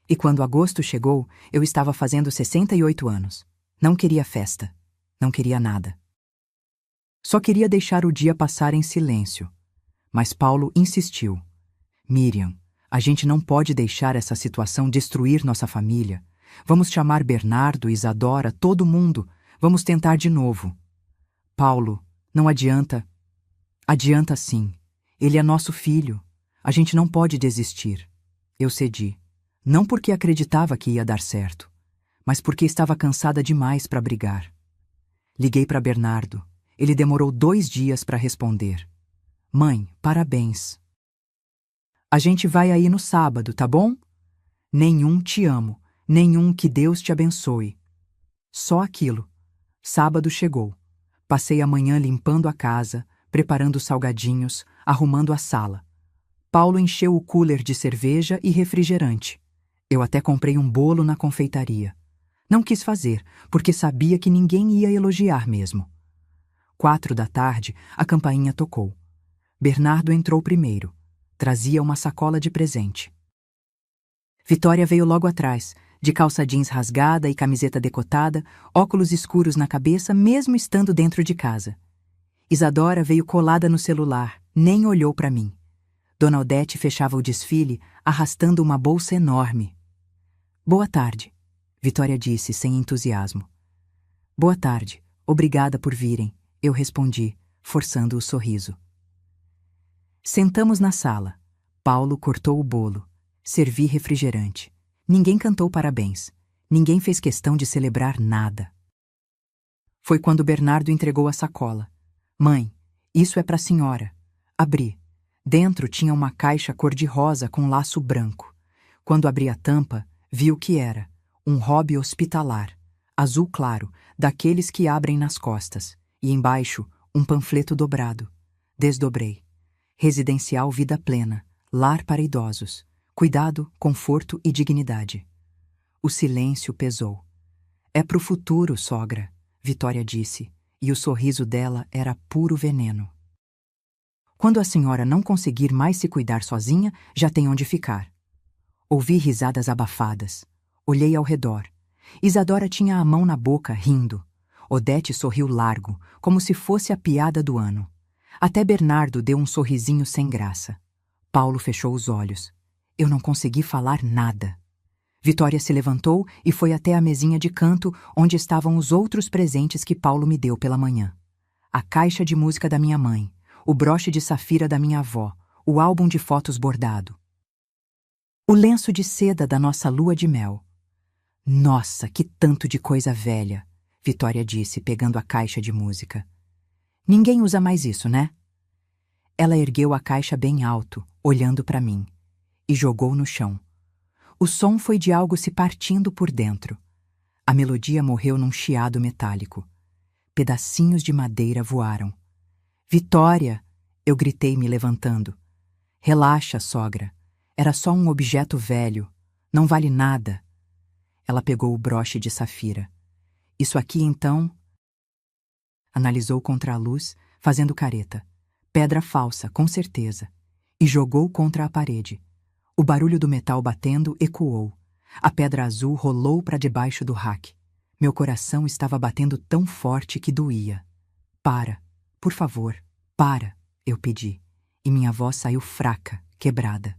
E quando agosto chegou, eu estava fazendo 68 anos. Não queria festa, não queria nada. Só queria deixar o dia passar em silêncio. Mas Paulo insistiu. Miriam, a gente não pode deixar essa situação destruir nossa família. Vamos chamar Bernardo, Isadora, todo mundo. Vamos tentar de novo. Paulo, não adianta. Adianta sim. Ele é nosso filho. A gente não pode desistir. Eu cedi. Não porque acreditava que ia dar certo, mas porque estava cansada demais para brigar. Liguei para Bernardo. Ele demorou 2 dias para responder. Mãe, parabéns. A gente vai aí no sábado, tá bom? Nenhum te amo, nenhum que Deus te abençoe. Só aquilo. Sábado chegou. Passei a manhã limpando a casa, preparando salgadinhos, arrumando a sala. Paulo encheu o cooler de cerveja e refrigerante. Eu até comprei um bolo na confeitaria. Não quis fazer, porque sabia que ninguém ia elogiar mesmo. 4 da tarde, a campainha tocou. Bernardo entrou primeiro. Trazia uma sacola de presente. Vitória veio logo atrás, de calça jeans rasgada e camiseta decotada, óculos escuros na cabeça, mesmo estando dentro de casa. Isadora veio colada no celular, nem olhou para mim. Dona Odete fechava o desfile, arrastando uma bolsa enorme. Boa tarde, Vitória disse, sem entusiasmo. Boa tarde, obrigada por virem, eu respondi, forçando o sorriso. Sentamos na sala. Paulo cortou o bolo. Servi refrigerante. Ninguém cantou parabéns. Ninguém fez questão de celebrar nada. Foi quando Bernardo entregou a sacola. Mãe, isso é para a senhora. Abri. Dentro tinha uma caixa cor-de-rosa com laço branco. Quando abri a tampa, vi o que era. Um hobby hospitalar, azul claro, daqueles que abrem nas costas. E embaixo, um panfleto dobrado. Desdobrei. Residencial Vida Plena, lar para idosos. Cuidado, conforto e dignidade. O silêncio pesou. É pro futuro, sogra, Vitória disse, e o sorriso dela era puro veneno. Quando a senhora não conseguir mais se cuidar sozinha, já tem onde ficar. Ouvi risadas abafadas. Olhei ao redor. Isadora tinha a mão na boca, rindo. Odete sorriu largo, como se fosse a piada do ano. Até Bernardo deu um sorrisinho sem graça. Paulo fechou os olhos. Eu não consegui falar nada. Vitória se levantou e foi até a mesinha de canto onde estavam os outros presentes que Paulo me deu pela manhã. A caixa de música da minha mãe, o broche de safira da minha avó, o álbum de fotos bordado. O lenço de seda da nossa lua de mel. Nossa, que tanto de coisa velha, Vitória disse, pegando a caixa de música. Ninguém usa mais isso, né? Ela ergueu a caixa bem alto, olhando para mim, e jogou no chão. O som foi de algo se partindo por dentro. A melodia morreu num chiado metálico. Pedacinhos de madeira voaram. Vitória! Eu gritei, me levantando. Relaxa, sogra. Era só um objeto velho. Não vale nada. Ela pegou o broche de safira. Isso aqui, então... Analisou contra a luz, fazendo careta. Pedra falsa, com certeza. E jogou contra a parede. O barulho do metal batendo ecoou. A pedra azul rolou para debaixo do rack. Meu coração estava batendo tão forte que doía. Para, por favor, para, eu pedi. E minha voz saiu fraca, quebrada.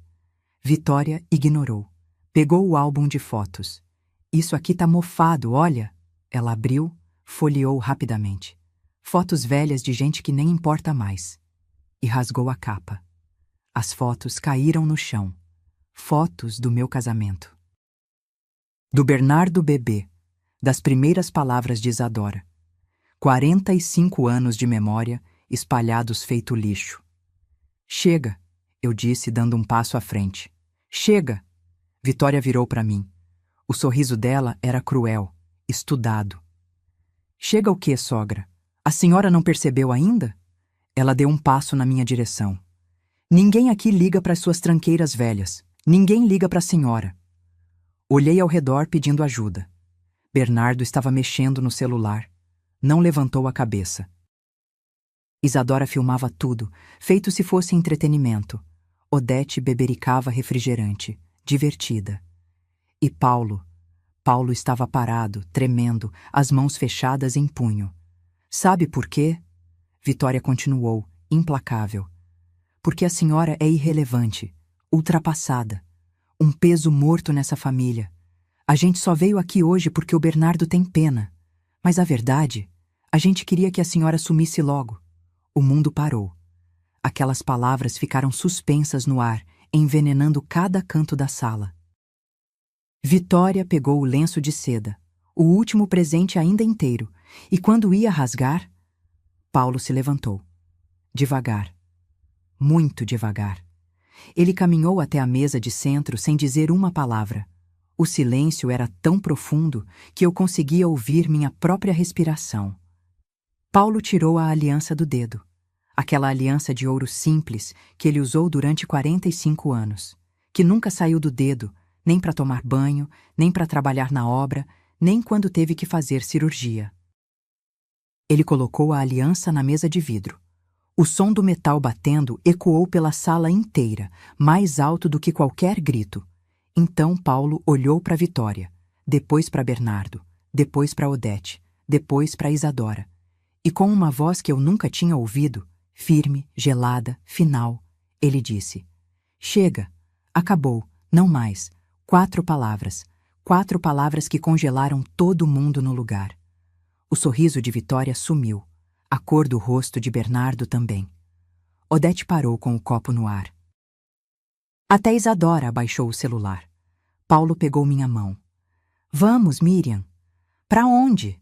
Vitória ignorou. Pegou o álbum de fotos. Isso aqui tá mofado, olha. Ela abriu, folheou rapidamente. Fotos velhas de gente que nem importa mais. E rasgou a capa. As fotos caíram no chão. Fotos do meu casamento. Do Bernardo bebê, das primeiras palavras de Isadora. 45 anos de memória, espalhados feito lixo. Chega, eu disse, dando um passo à frente. Chega! Vitória virou para mim. O sorriso dela era cruel, estudado. Chega o quê, sogra? A senhora não percebeu ainda? Ela deu um passo na minha direção. Ninguém aqui liga para as suas tranqueiras velhas. Ninguém liga para a senhora. Olhei ao redor pedindo ajuda. Bernardo estava mexendo no celular. Não levantou a cabeça. Isadora filmava tudo, feito se fosse entretenimento. Odete bebericava refrigerante, divertida. E Paulo estava parado, tremendo, as mãos fechadas em punho. Sabe por quê? Vitória continuou, implacável. Porque a senhora é irrelevante, ultrapassada. Um peso morto nessa família. A gente só veio aqui hoje porque o Bernardo tem pena. Mas a verdade, a gente queria que a senhora sumisse logo. O mundo parou. Aquelas palavras ficaram suspensas no ar, envenenando cada canto da sala. Vitória pegou o lenço de seda, o último presente ainda inteiro, e quando ia rasgar, Paulo se levantou. Devagar. Muito devagar. Ele caminhou até a mesa de centro sem dizer uma palavra. O silêncio era tão profundo que eu conseguia ouvir minha própria respiração. Paulo tirou a aliança do dedo. Aquela aliança de ouro simples que ele usou durante 45 anos, que nunca saiu do dedo, nem para tomar banho, nem para trabalhar na obra, nem quando teve que fazer cirurgia. Ele colocou a aliança na mesa de vidro. O som do metal batendo ecoou pela sala inteira, mais alto do que qualquer grito. Então Paulo olhou para Vitória, depois para Bernardo, depois para Odete, depois para Isadora. E com uma voz que eu nunca tinha ouvido, firme, gelada, final, ele disse: "Chega, acabou, não mais. 4 palavras. 4 palavras que congelaram todo mundo no lugar." O sorriso de Vitória sumiu. A cor do rosto de Bernardo também. Odete parou com o copo no ar. Até Isadora abaixou o celular. Paulo pegou minha mão. "Vamos, Miriam." "Para onde?"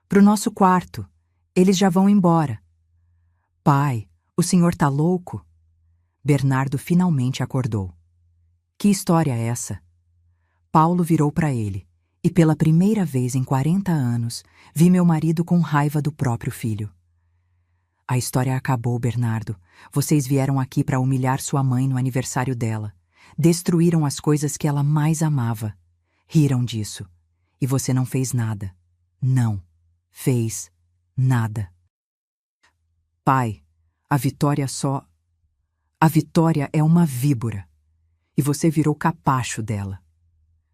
"Pro nosso quarto. Eles já vão embora." "Pai, o senhor tá louco?" Bernardo finalmente acordou. "Que história é essa?" Paulo virou para ele, e pela primeira vez em 40 anos, vi meu marido com raiva do próprio filho. "A história acabou, Bernardo. Vocês vieram aqui para humilhar sua mãe no aniversário dela. Destruíram as coisas que ela mais amava. Riram disso. E você não fez nada. Não fez nada." "Pai, a Vitória só... A Vitória é uma víbora. E você virou capacho dela."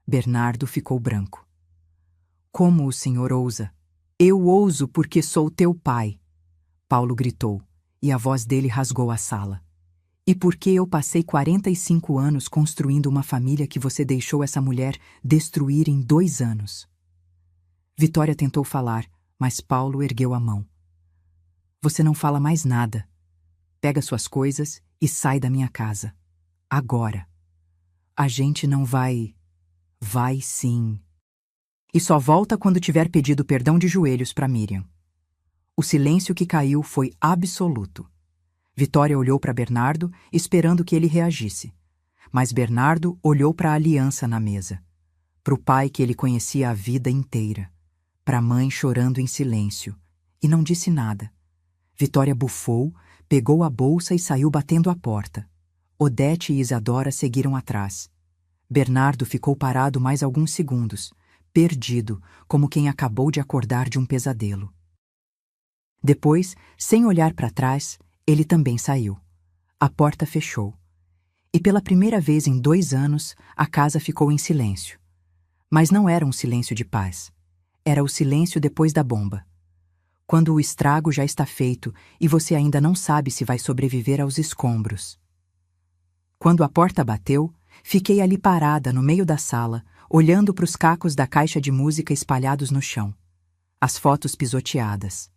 Bernardo ficou branco. "Como o senhor ousa?" "Eu ouso porque sou teu pai." Paulo gritou, e a voz dele rasgou a sala. "E porque eu passei 45 anos construindo uma família que você deixou essa mulher destruir em 2 anos." Vitória tentou falar, mas Paulo ergueu a mão. "Você não fala mais nada. Pega suas coisas e sai da minha casa. Agora. A gente não vai... Vai sim. E só volta quando tiver pedido perdão de joelhos para Miriam." O silêncio que caiu foi absoluto. Vitória olhou para Bernardo, esperando que ele reagisse. Mas Bernardo olhou para a aliança na mesa. Para o pai que ele conhecia a vida inteira. Para a mãe chorando em silêncio. E não disse nada. Vitória bufou, pegou a bolsa e saiu batendo a porta. Odete e Isadora seguiram atrás. Bernardo ficou parado mais alguns segundos, perdido, como quem acabou de acordar de um pesadelo. Depois, sem olhar para trás, ele também saiu. A porta fechou. E pela primeira vez em 2 anos, a casa ficou em silêncio. Mas não era um silêncio de paz. Era o silêncio depois da bomba. Quando o estrago já está feito e você ainda não sabe se vai sobreviver aos escombros. Quando a porta bateu, fiquei ali parada no meio da sala, olhando para os cacos da caixa de música espalhados no chão. As fotos pisoteadas.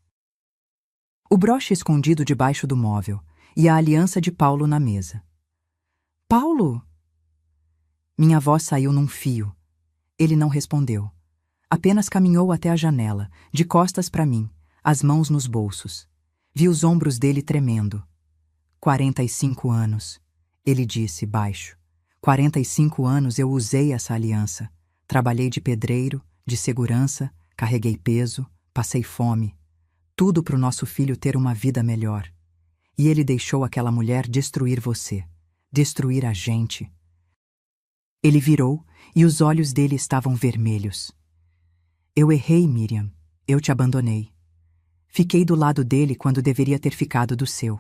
O broche escondido debaixo do móvel e a aliança de Paulo na mesa. "Paulo?" Minha voz saiu num fio. Ele não respondeu. Apenas caminhou até a janela, de costas para mim, as mãos nos bolsos. Vi os ombros dele tremendo. 45 anos, ele disse baixo. 45 anos eu usei essa aliança. Trabalhei de pedreiro, de segurança, carreguei peso, passei fome. Tudo para o nosso filho ter uma vida melhor. E ele deixou aquela mulher destruir você, destruir a gente. Ele virou e os olhos dele estavam vermelhos. "Eu errei, Miriam. Eu te abandonei. Fiquei do lado dele quando deveria ter ficado do seu.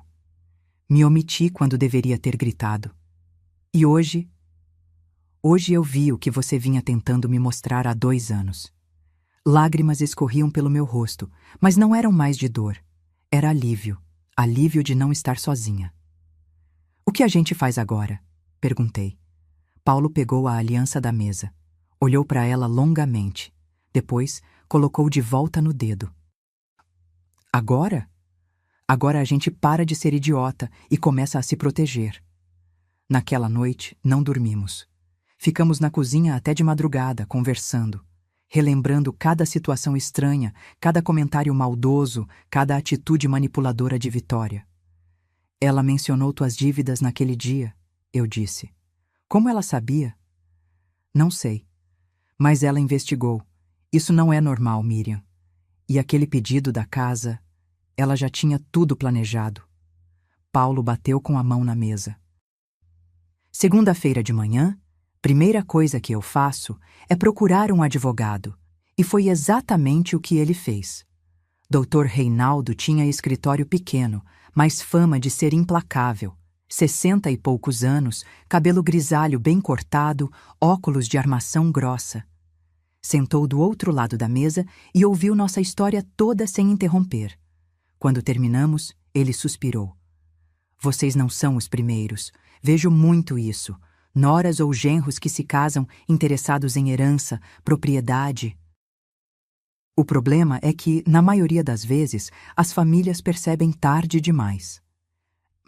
Me omiti quando deveria ter gritado. E hoje eu vi o que você vinha tentando me mostrar há 2 anos. Lágrimas escorriam pelo meu rosto, mas não eram mais de dor. Era alívio. Alívio de não estar sozinha." "O que a gente faz agora?" perguntei. Paulo pegou a aliança da mesa. Olhou para ela longamente. Depois, colocou de volta no dedo. "Agora? Agora a gente para de ser idiota e começa a se proteger." Naquela noite, não dormimos. Ficamos na cozinha até de madrugada, conversando, relembrando cada situação estranha, cada comentário maldoso, cada atitude manipuladora de Vitória. "Ela mencionou tuas dívidas naquele dia", eu disse. "Como ela sabia?" "Não sei. Mas ela investigou. Isso não é normal, Miriam. E aquele pedido da casa, ela já tinha tudo planejado. Paulo bateu com a mão na mesa. Segunda-feira de manhã, primeira coisa que eu faço é procurar um advogado, e foi exatamente o que ele fez. Dr. Reinaldo tinha escritório pequeno, mas fama de ser implacável. 60 e poucos anos, cabelo grisalho bem cortado, óculos de armação grossa. Sentou do outro lado da mesa e ouviu nossa história toda sem interromper. Quando terminamos, ele suspirou. Vocês não são os primeiros. Vejo muito isso. Noras ou genros que se casam interessados em herança, propriedade. O problema é que, na maioria das vezes, as famílias percebem tarde demais.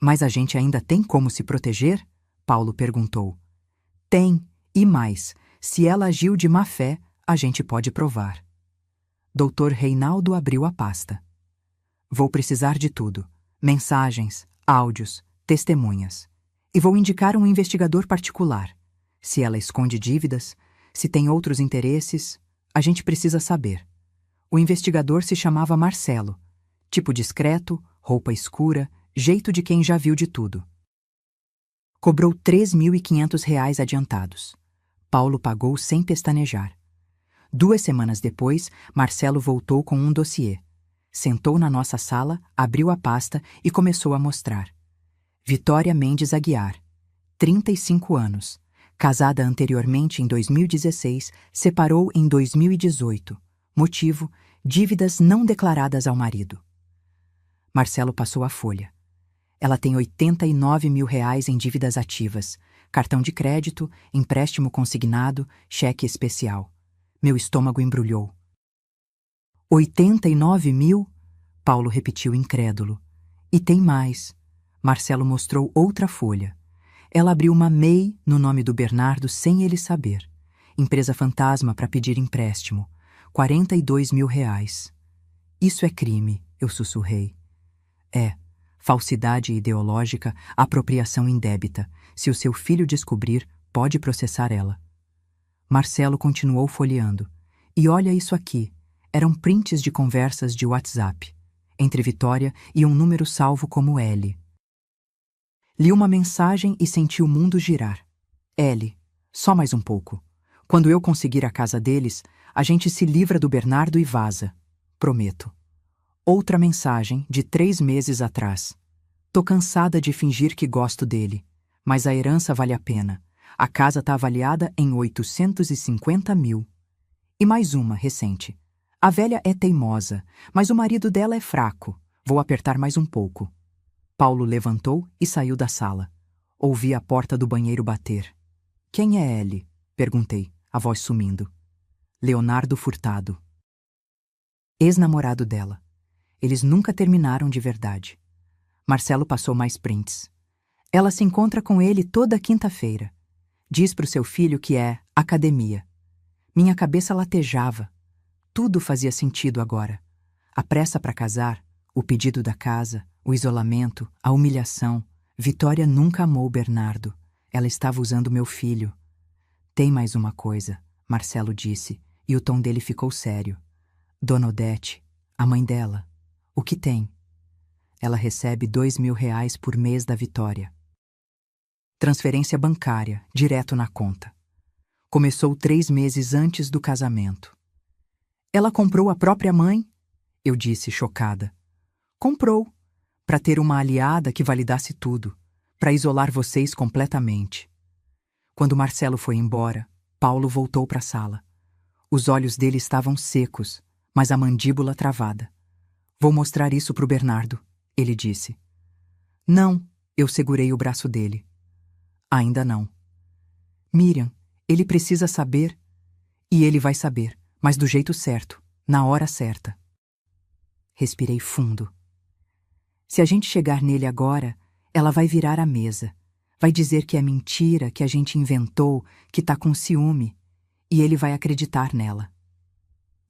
Mas a gente ainda tem como se proteger? Paulo perguntou. Tem, e mais, se ela agiu de má fé, a gente pode provar. Dr. Reinaldo abriu a pasta. Vou precisar de tudo. Mensagens, áudios, testemunhas. E vou indicar um investigador particular. Se ela esconde dívidas, se tem outros interesses, a gente precisa saber. O investigador se chamava Marcelo. Tipo discreto, roupa escura, jeito de quem já viu de tudo. Cobrou R$ 3.500 adiantados. Paulo pagou sem pestanejar. 2 semanas depois, Marcelo voltou com um dossiê. Sentou na nossa sala, abriu a pasta e começou a mostrar. Vitória Mendes Aguiar, 35 anos. Casada anteriormente em 2016, separou em 2018. Motivo: dívidas não declaradas ao marido. Marcelo passou a folha. Ela tem R$ 89 mil em dívidas ativas, cartão de crédito, empréstimo consignado, cheque especial. Meu estômago embrulhou. 89 mil? Paulo repetiu incrédulo. E tem mais. Marcelo mostrou outra folha. Ela abriu uma MEI no nome do Bernardo sem ele saber. Empresa fantasma para pedir empréstimo. R$ 42 mil. Isso é crime, eu sussurrei. É. Falsidade ideológica, apropriação indébita. Se o seu filho descobrir, pode processar ela. Marcelo continuou folheando. E olha isso aqui. Eram prints de conversas de WhatsApp, entre Vitória e um número salvo como L. Li uma mensagem e senti o mundo girar. L, só mais um pouco. Quando eu conseguir a casa deles, a gente se livra do Bernardo e vaza. Prometo. Outra mensagem de 3 meses atrás. Tô cansada de fingir que gosto dele, mas a herança vale a pena. A casa tá avaliada em 850 mil. E mais uma, recente. A velha é teimosa, mas o marido dela é fraco. Vou apertar mais um pouco. Paulo levantou e saiu da sala. Ouvi a porta do banheiro bater. Quem é ele? Perguntei, a voz sumindo. Leonardo Furtado. Ex-namorado dela. Eles nunca terminaram de verdade. Marcelo passou mais prints. Ela se encontra com ele toda quinta-feira. Diz pro seu filho que é academia. Minha cabeça latejava. Tudo fazia sentido agora. A pressa para casar, o pedido da casa, o isolamento, a humilhação. Vitória nunca amou Bernardo. Ela estava usando meu filho. Tem mais uma coisa, Marcelo disse, e o tom dele ficou sério. Dona Odete, a mãe dela, o que tem? Ela recebe R$ 2.000 por mês da Vitória. Transferência bancária, direto na conta. Começou 3 meses antes do casamento. Ela comprou a própria mãe? Eu disse, chocada. Comprou, para ter uma aliada que validasse tudo, para isolar vocês completamente. Quando Marcelo foi embora, Paulo voltou para a sala. Os olhos dele estavam secos, mas a mandíbula travada. Vou mostrar isso pro Bernardo, ele disse. Não, eu segurei o braço dele. Ainda não. Miriam, ele precisa saber. E ele vai saber, mas do jeito certo, na hora certa. Respirei fundo. Se a gente chegar nele agora, ela vai virar a mesa. Vai dizer que é mentira, que a gente inventou, que tá com ciúme. E ele vai acreditar nela.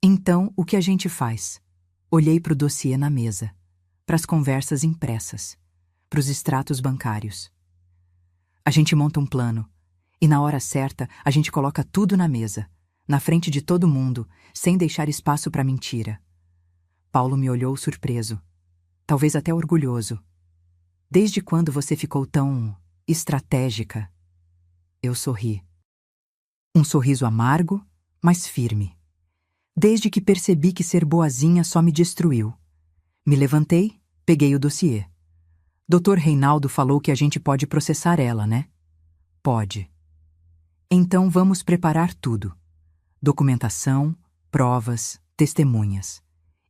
Então, o que a gente faz? Olhei pro dossiê na mesa, pras conversas impressas, pros extratos bancários. A gente monta um plano, e na hora certa a gente coloca tudo na mesa, na frente de todo mundo, sem deixar espaço para mentira. Paulo me olhou surpreso, talvez até orgulhoso. Desde quando você ficou tão estratégica? Eu sorri. Um sorriso amargo, mas firme. Desde que percebi que ser boazinha só me destruiu. Me levantei, peguei o dossiê. Dr. Reinaldo falou que a gente pode processar ela, né? Pode. Então vamos preparar tudo. Documentação, provas, testemunhas.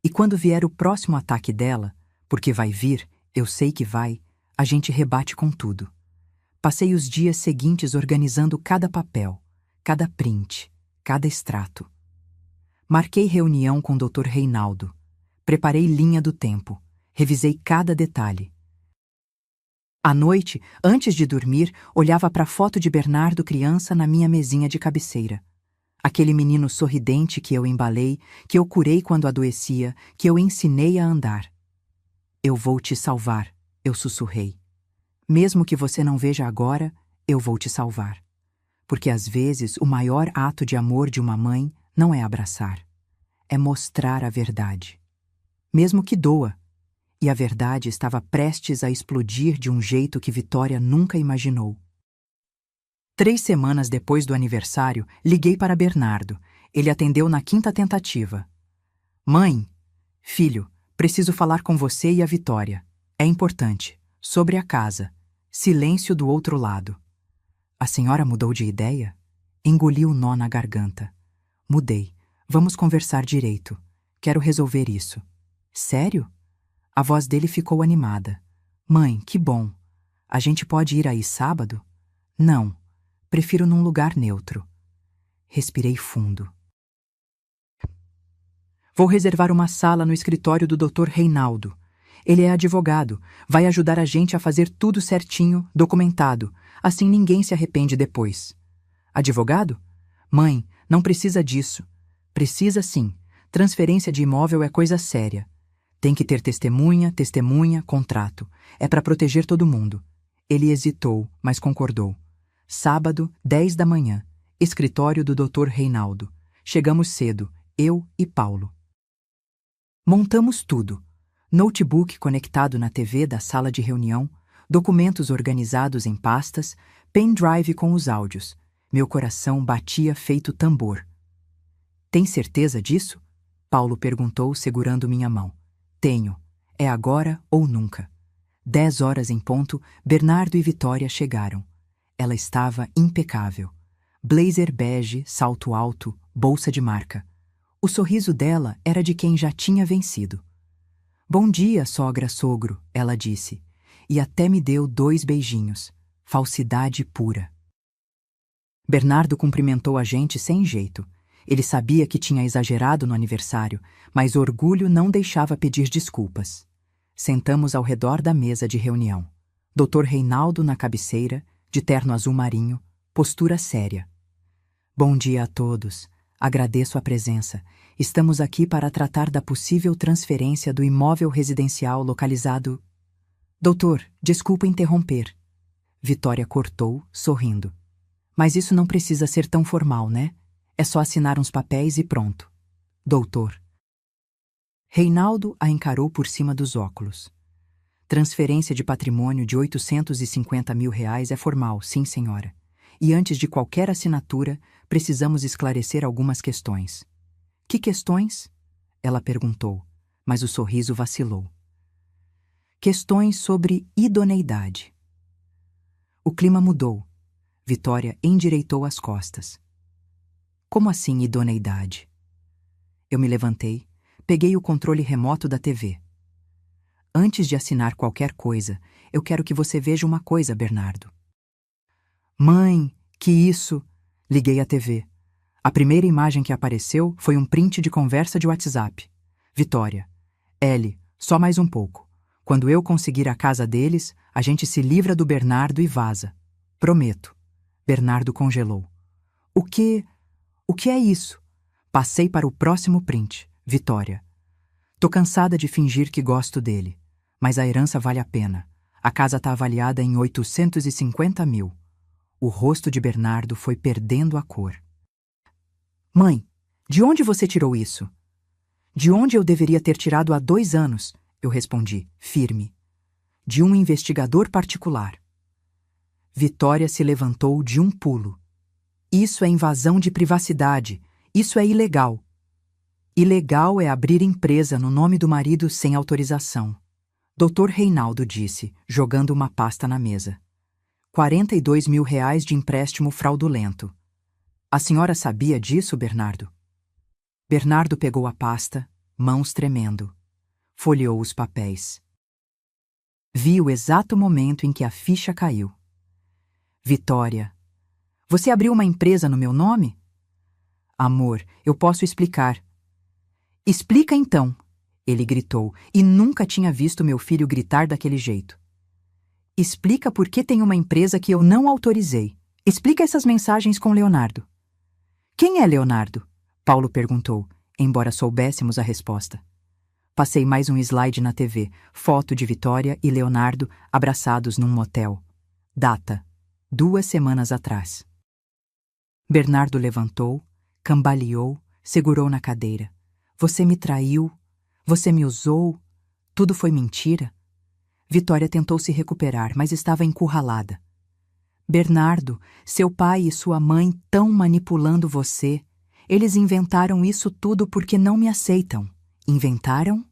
E quando vier o próximo ataque dela, porque vai vir, eu sei que vai, a gente rebate com tudo. Passei os dias seguintes organizando cada papel, cada print, cada extrato. Marquei reunião com o Dr. Reinaldo. Preparei linha do tempo. Revisei cada detalhe. À noite, antes de dormir, olhava para a foto de Bernardo criança na minha mesinha de cabeceira. Aquele menino sorridente que eu embalei, que eu curei quando adoecia, que eu ensinei a andar. Eu vou te salvar, eu sussurrei. Mesmo que você não veja agora, eu vou te salvar. Porque às vezes o maior ato de amor de uma mãe não é abraçar, é mostrar a verdade. Mesmo que doa. E a verdade estava prestes a explodir de um jeito que Vitória nunca imaginou. 3 semanas depois do aniversário, liguei para Bernardo. Ele atendeu na 5ª tentativa. Mãe, filho, preciso falar com você e a Vitória. É importante. Sobre a casa. Silêncio do outro lado. A senhora mudou de ideia? Engoli o nó na garganta. Mudei. Vamos conversar direito. Quero resolver isso. Sério? A voz dele ficou animada. Mãe, que bom. A gente pode ir aí sábado? Não. Prefiro num lugar neutro. Respirei fundo. Vou reservar uma sala no escritório do Dr. Reinaldo. Ele é advogado, vai ajudar a gente a fazer tudo certinho, documentado. Assim ninguém se arrepende depois. Advogado? Mãe, não precisa disso. Precisa sim. Transferência de imóvel é coisa séria. Tem que ter testemunha, contrato. É para proteger todo mundo. Ele hesitou, mas concordou. Sábado, 10 da manhã. Escritório do Dr. Reinaldo. Chegamos cedo, eu e Paulo. Montamos tudo. Notebook conectado na TV da sala de reunião, documentos organizados em pastas, pendrive com os áudios. Meu coração batia feito tambor. Tem certeza disso? Paulo perguntou, segurando minha mão. Tenho. É agora ou nunca. 10 horas em ponto, Bernardo e Vitória chegaram. Ela estava impecável. Blazer bege, salto alto, bolsa de marca. O sorriso dela era de quem já tinha vencido. Bom dia, sogra, sogro, ela disse. E até me deu 2 beijinhos. Falsidade pura. Bernardo cumprimentou a gente sem jeito. Ele sabia que tinha exagerado no aniversário, mas orgulho não deixava pedir desculpas. Sentamos ao redor da mesa de reunião. Dr. Reinaldo na cabeceira, de terno azul marinho, postura séria. Bom dia a todos. Agradeço a presença. Estamos aqui para tratar da possível transferência do imóvel residencial localizado... Doutor, desculpa interromper. Vitória cortou, sorrindo. Mas isso não precisa ser tão formal, né? É só assinar uns papéis e pronto. Doutor. Reinaldo a encarou por cima dos óculos. Transferência de patrimônio de R$850 mil é formal, sim, senhora. E antes de qualquer assinatura, precisamos esclarecer algumas questões. Que questões? Ela perguntou, mas o sorriso vacilou. Questões sobre idoneidade. O clima mudou. Vitória endireitou as costas. Como assim idoneidade? Eu me levantei, peguei o controle remoto da TV. Antes de assinar qualquer coisa, eu quero que você veja uma coisa, Bernardo. Mãe, que isso? Liguei a TV. A primeira imagem que apareceu foi um print de conversa de WhatsApp. Vitória. Ellie, só mais um pouco. Quando eu conseguir a casa deles, a gente se livra do Bernardo e vaza. Prometo. Bernardo congelou. O que é isso? Passei para o próximo print. Vitória. Tô cansada de fingir que gosto dele. Mas a herança vale a pena. A casa está avaliada em 850 mil. O rosto de Bernardo foi perdendo a cor. Mãe, de onde você tirou isso? De onde eu deveria ter tirado há 2 anos? Eu respondi, firme. de um investigador particular. Vitória se levantou de um pulo. Isso é invasão de privacidade. Isso é ilegal. Ilegal é abrir empresa no nome do marido sem autorização. Dr. Reinaldo disse, jogando uma pasta na mesa. 42 mil reais de empréstimo fraudulento. A senhora sabia disso, Bernardo? Bernardo pegou a pasta, mãos tremendo. Folheou os papéis. Vi o exato momento em que a ficha caiu. Vitória, você abriu uma empresa no meu nome? Amor, eu posso explicar. Explica então, ele gritou, e nunca tinha visto meu filho gritar daquele jeito. Explica por que tem uma empresa que eu não autorizei. Explica essas mensagens com Leonardo. Quem é Leonardo? Paulo perguntou, embora soubéssemos a resposta. Passei mais um slide na TV, foto de Vitória e Leonardo abraçados num motel. Data: 2 semanas atrás. Bernardo levantou, cambaleou, segurou na cadeira. Você me traiu, você me usou, tudo foi mentira. Vitória tentou se recuperar, mas estava encurralada. Bernardo, seu pai e sua mãe tão manipulando você. Eles inventaram isso tudo porque não me aceitam. Inventaram?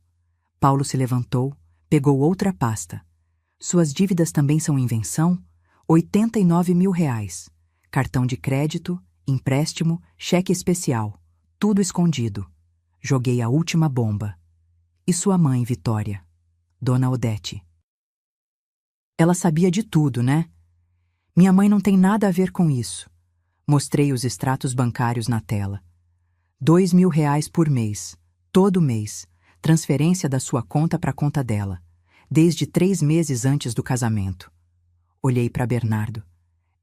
Paulo se levantou, pegou outra pasta. Suas dívidas também são invenção? 89 mil reais. Cartão de crédito, empréstimo, cheque especial. Tudo escondido. Joguei a última bomba. E sua mãe, Vitória? Dona Odete. Ela sabia de tudo, né? Minha mãe não tem nada a ver com isso. Mostrei os extratos bancários na tela. 2 mil reais por mês, todo mês, transferência da sua conta para a conta dela, desde 3 meses antes do casamento. Olhei para Bernardo.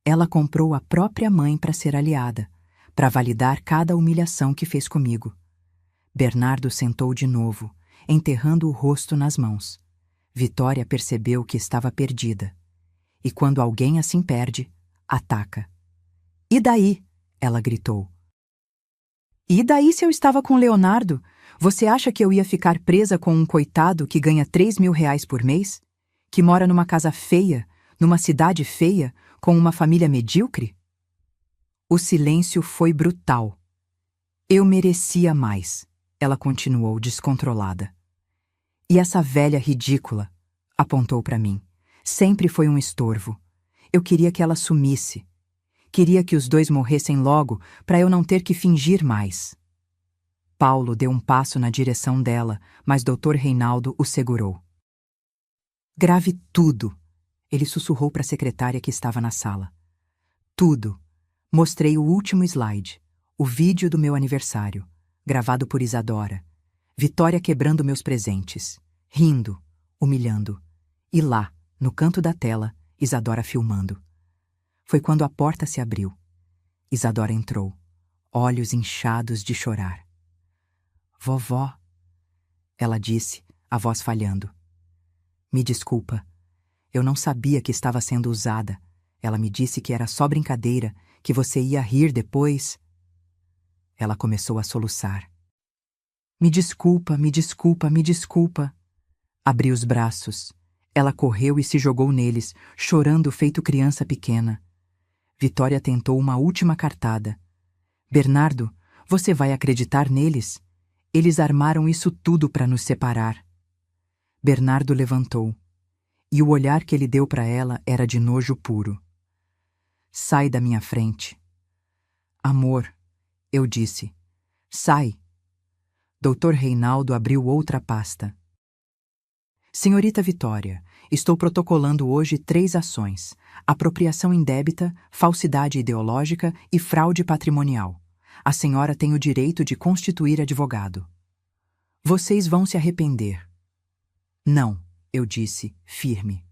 Ela comprou a própria mãe para ser aliada, para validar cada humilhação que fez comigo. Bernardo sentou de novo, enterrando o rosto nas mãos. Vitória percebeu que estava perdida. E quando alguém assim perde, ataca. E daí? Ela gritou. E daí se eu estava com Leonardo? Você acha que eu ia ficar presa com um coitado que ganha 3 mil reais por mês? Que mora numa casa feia, numa cidade feia, com uma família medíocre? O silêncio foi brutal. Eu merecia mais, ela continuou descontrolada. E essa velha ridícula, apontou para mim, sempre foi um estorvo. Eu queria que ela sumisse. Queria que os dois morressem logo para eu não ter que fingir mais. Paulo deu um passo na direção dela, mas Dr. Reinaldo o segurou. Grave tudo, ele sussurrou para a secretária que estava na sala. Tudo. Mostrei o último slide, o vídeo do meu aniversário, gravado por Isadora. Vitória quebrando meus presentes, rindo, humilhando. E lá, no canto da tela, Isadora filmando. Foi quando a porta se abriu. Isadora entrou, olhos inchados de chorar. Vovó, ela disse, a voz falhando. Me desculpa. Eu não sabia que estava sendo usada. Ela me disse que era só brincadeira, que você ia rir depois. Ela começou a soluçar. Me desculpa, me desculpa, me desculpa. Abri os braços. Ela correu e se jogou neles, chorando feito criança pequena. Vitória tentou uma última cartada. Bernardo, você vai acreditar neles? Eles armaram isso tudo para nos separar. Bernardo levantou. E o olhar que ele deu para ela era de nojo puro. Sai da minha frente. Amor, eu disse. Sai. Dr. Reinaldo abriu outra pasta. Senhorita Vitória, estou protocolando hoje 3 ações: apropriação indébita, falsidade ideológica e fraude patrimonial. A senhora tem o direito de constituir advogado. Vocês vão se arrepender. Não, eu disse, firme.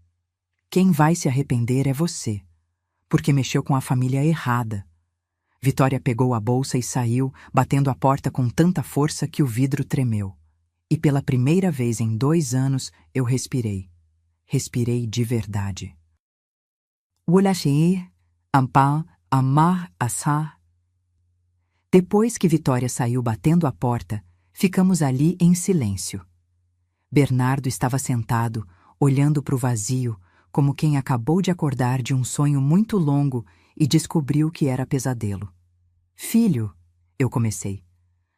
Quem vai se arrepender é você, porque mexeu com a família errada. Vitória pegou a bolsa e saiu, batendo a porta com tanta força que o vidro tremeu. E pela primeira vez em 2 anos, eu respirei. Respirei de verdade. Depois que Vitória saiu batendo a porta, ficamos ali em silêncio. Bernardo estava sentado, olhando para o vazio, como quem acabou de acordar de um sonho muito longo e descobriu que era pesadelo. Filho, eu comecei.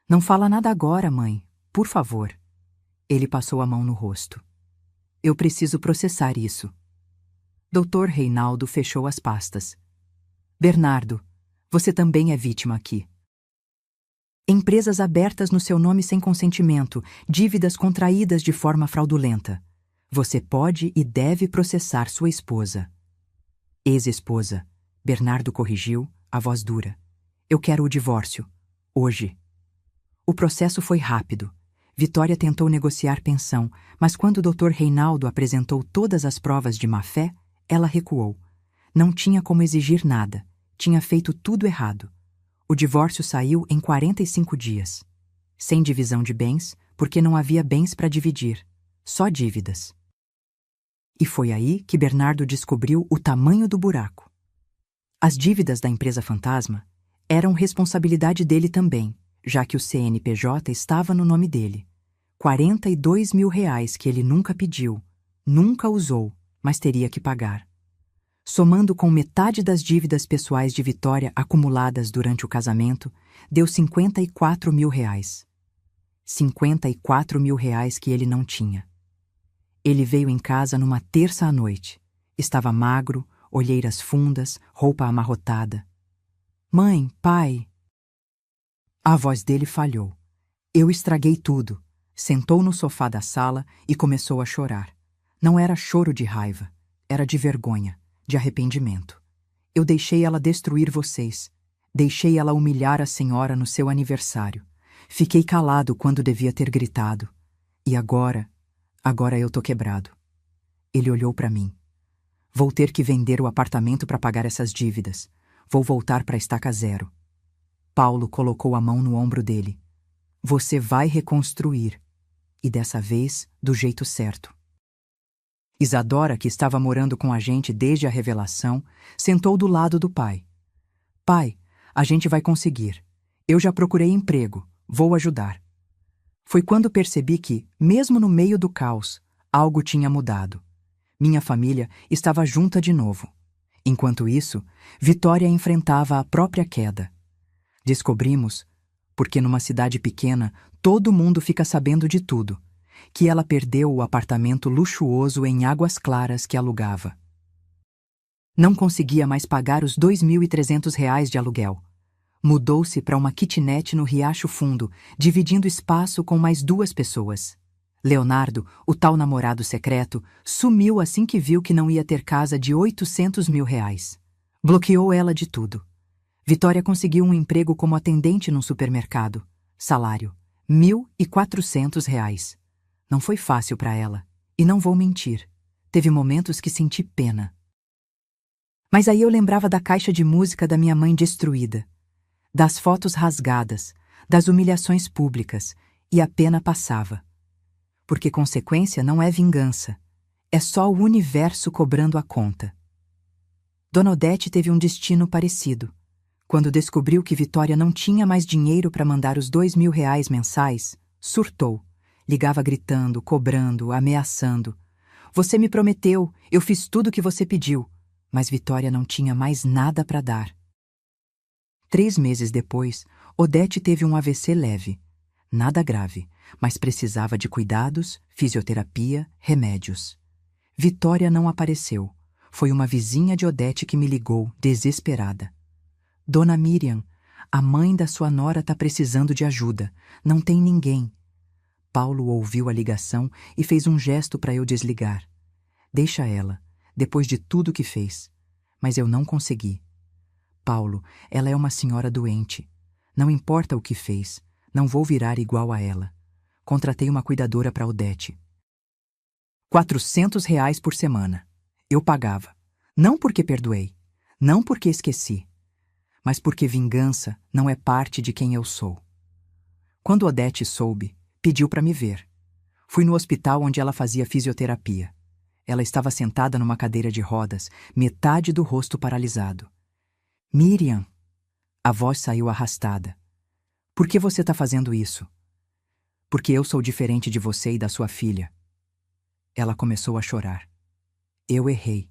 Não fala nada agora, mãe, por favor. Ele passou a mão no rosto. Eu preciso processar isso. Dr. Reinaldo fechou as pastas. Bernardo, você também é vítima aqui. Empresas abertas no seu nome sem consentimento, dívidas contraídas de forma fraudulenta. Você pode e deve processar sua esposa. Ex-esposa, Bernardo corrigiu, a voz dura. Eu quero o divórcio. Hoje. O processo foi rápido. Vitória tentou negociar pensão, mas quando o Dr. Reinaldo apresentou todas as provas de má-fé, ela recuou. Não tinha como exigir nada. Tinha feito tudo errado. O divórcio saiu em 45 dias. Sem divisão de bens, porque não havia bens para dividir. Só dívidas. E foi aí que Bernardo descobriu o tamanho do buraco. As dívidas da empresa fantasma eram responsabilidade dele também, já que o CNPJ estava no nome dele. R$ 42 mil que ele nunca pediu, nunca usou, mas teria que pagar. Somando com metade das dívidas pessoais de Vitória acumuladas durante o casamento, deu R$ 54 mil. R$ 54 mil que ele não tinha. Ele veio em casa numa terça à noite. Estava magro, olheiras fundas, roupa amarrotada. Mãe, pai... A voz dele falhou. Eu estraguei tudo. Sentou no sofá da sala e começou a chorar. Não era choro de raiva, era de vergonha, de arrependimento. Eu deixei ela destruir vocês. Deixei ela humilhar a senhora no seu aniversário. Fiquei calado quando devia ter gritado. E agora eu tô quebrado. Ele olhou para mim. Vou ter que vender o apartamento para pagar essas dívidas. Vou voltar para a estaca zero. Paulo colocou a mão no ombro dele. Você vai reconstruir. E dessa vez, do jeito certo. Isadora, que estava morando com a gente desde a revelação, sentou do lado do pai. Pai, a gente vai conseguir. Eu já procurei emprego. Vou ajudar. Foi quando percebi que, mesmo no meio do caos, algo tinha mudado. Minha família estava junta de novo. Enquanto isso, Vitória enfrentava a própria queda. Descobrimos, porque numa cidade pequena todo mundo fica sabendo de tudo, que ela perdeu o apartamento luxuoso em Águas Claras que alugava. Não conseguia mais pagar os R$ 2.300 de aluguel. Mudou-se para uma kitnet no Riacho Fundo, dividindo espaço com mais 2 pessoas. Leonardo, o tal namorado secreto, sumiu assim que viu que não ia ter casa de R$ 800 mil. Bloqueou ela de tudo. Vitória conseguiu um emprego como atendente num supermercado. Salário: R$ 1.400. Não foi fácil para ela. E não vou mentir. Teve momentos que senti pena. Mas aí eu lembrava da caixa de música da minha mãe destruída, das fotos rasgadas, das humilhações públicas, e a pena passava. Porque consequência não é vingança. É só o universo cobrando a conta. Dona Odete teve um destino parecido. Quando descobriu que Vitória não tinha mais dinheiro para mandar os R$ 2.000 mensais, surtou. Ligava gritando, cobrando, ameaçando. Você me prometeu, eu fiz tudo o que você pediu. Mas Vitória não tinha mais nada para dar. 3 meses depois, Odete teve um AVC leve. Nada grave, mas precisava de cuidados, fisioterapia, remédios. Vitória não apareceu. Foi uma vizinha de Odete que me ligou, desesperada. Dona Miriam, a mãe da sua nora está precisando de ajuda. Não tem ninguém. Paulo ouviu a ligação e fez um gesto para eu desligar. Deixa ela, depois de tudo que fez. Mas eu não consegui. Paulo, ela é uma senhora doente. Não importa o que fez, não vou virar igual a ela. Contratei uma cuidadora para Odete. R$ 400 por semana. Eu pagava. Não porque perdoei, não porque esqueci, mas porque vingança não é parte de quem eu sou. Quando Odete soube, pediu para me ver. Fui no hospital onde ela fazia fisioterapia. Ela estava sentada numa cadeira de rodas, metade do rosto paralisado. Miriam, a voz saiu arrastada. Por que você está fazendo isso? Porque eu sou diferente de você e da sua filha. Ela começou a chorar. Eu errei.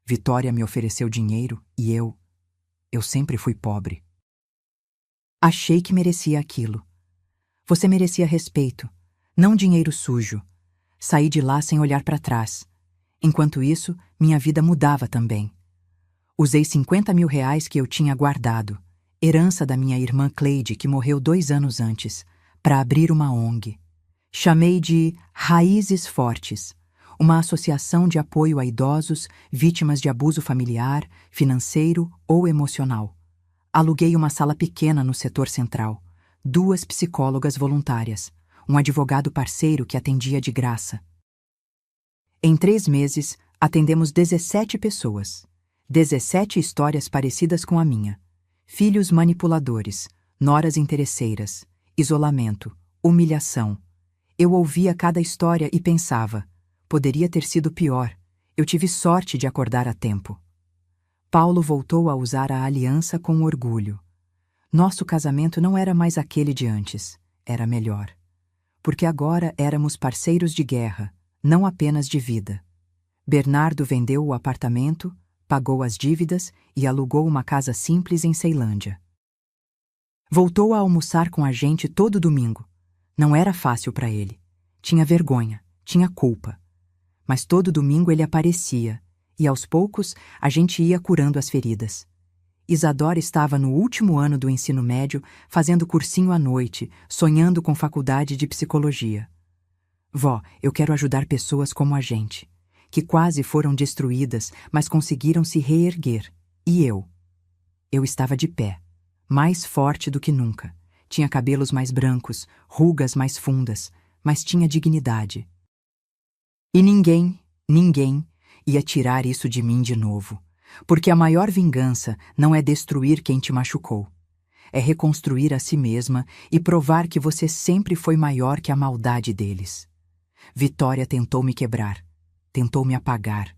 Vitória me ofereceu dinheiro e eu sempre fui pobre. Achei que merecia aquilo. Você merecia respeito, não dinheiro sujo. Saí de lá sem olhar para trás. Enquanto isso, minha vida mudava também. Usei 50 mil reais que eu tinha guardado, herança da minha irmã Cleide, que morreu 2 anos antes, para abrir uma ONG. Chamei de Raízes Fortes, uma associação de apoio a idosos, vítimas de abuso familiar, financeiro ou emocional. Aluguei uma sala pequena no setor central, 2 psicólogas voluntárias, um advogado parceiro que atendia de graça. Em 3 meses, atendemos 17 pessoas. 17 histórias parecidas com a minha. Filhos manipuladores, noras interesseiras, isolamento, humilhação. Eu ouvia cada história e pensava, poderia ter sido pior. Eu tive sorte de acordar a tempo. Paulo voltou a usar a aliança com orgulho. Nosso casamento não era mais aquele de antes, era melhor. Porque agora éramos parceiros de guerra, não apenas de vida. Bernardo vendeu o apartamento, pagou as dívidas e alugou uma casa simples em Ceilândia. Voltou a almoçar com a gente todo domingo. Não era fácil para ele. Tinha vergonha, tinha culpa. Mas todo domingo ele aparecia, e aos poucos a gente ia curando as feridas. Isadora estava no último ano do ensino médio, fazendo cursinho à noite, sonhando com faculdade de psicologia. Vó, eu quero ajudar pessoas como a gente, que quase foram destruídas, mas conseguiram se reerguer. E eu? Eu estava de pé, mais forte do que nunca. Tinha cabelos mais brancos, rugas mais fundas, mas tinha dignidade. E ninguém ia tirar isso de mim de novo. Porque a maior vingança não é destruir quem te machucou. É reconstruir a si mesma e provar que você sempre foi maior que a maldade deles. Vitória tentou me quebrar, tentou me apagar,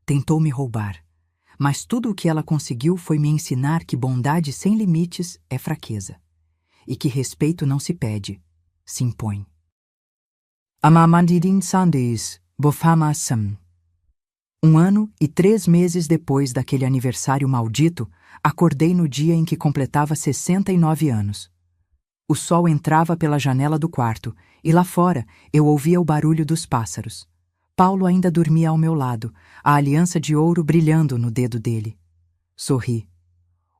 tentou me roubar. Mas tudo o que ela conseguiu foi me ensinar que bondade sem limites é fraqueza. E que respeito não se pede, se impõe. Amamandirin Sandis, Bofamasam. 1 ano e 3 meses depois daquele aniversário maldito, acordei no dia em que completava 69 anos. O sol entrava pela janela do quarto, e lá fora eu ouvia o barulho dos pássaros. Paulo ainda dormia ao meu lado, a aliança de ouro brilhando no dedo dele. Sorri.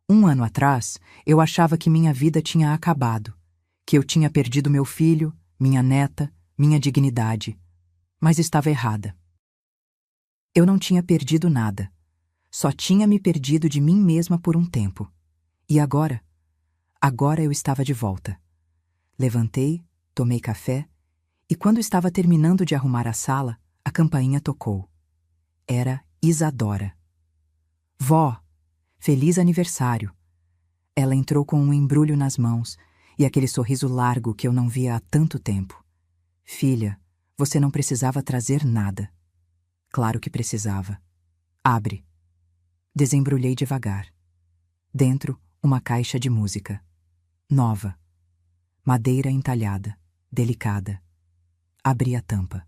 1 ano atrás, eu achava que minha vida tinha acabado, que eu tinha perdido meu filho, minha neta, minha dignidade. Mas estava errada. Eu não tinha perdido nada. Só tinha me perdido de mim mesma por um tempo. E agora? Agora eu estava de volta. Levantei, tomei café, e quando estava terminando de arrumar a sala, a campainha tocou. Era Isadora. Vó, feliz aniversário. Ela entrou com um embrulho nas mãos e aquele sorriso largo que eu não via há tanto tempo. Filha, você não precisava trazer nada. Claro que precisava. Abre. Desembrulhei devagar. Dentro, uma caixa de música. Nova. Madeira entalhada, delicada. Abri a tampa.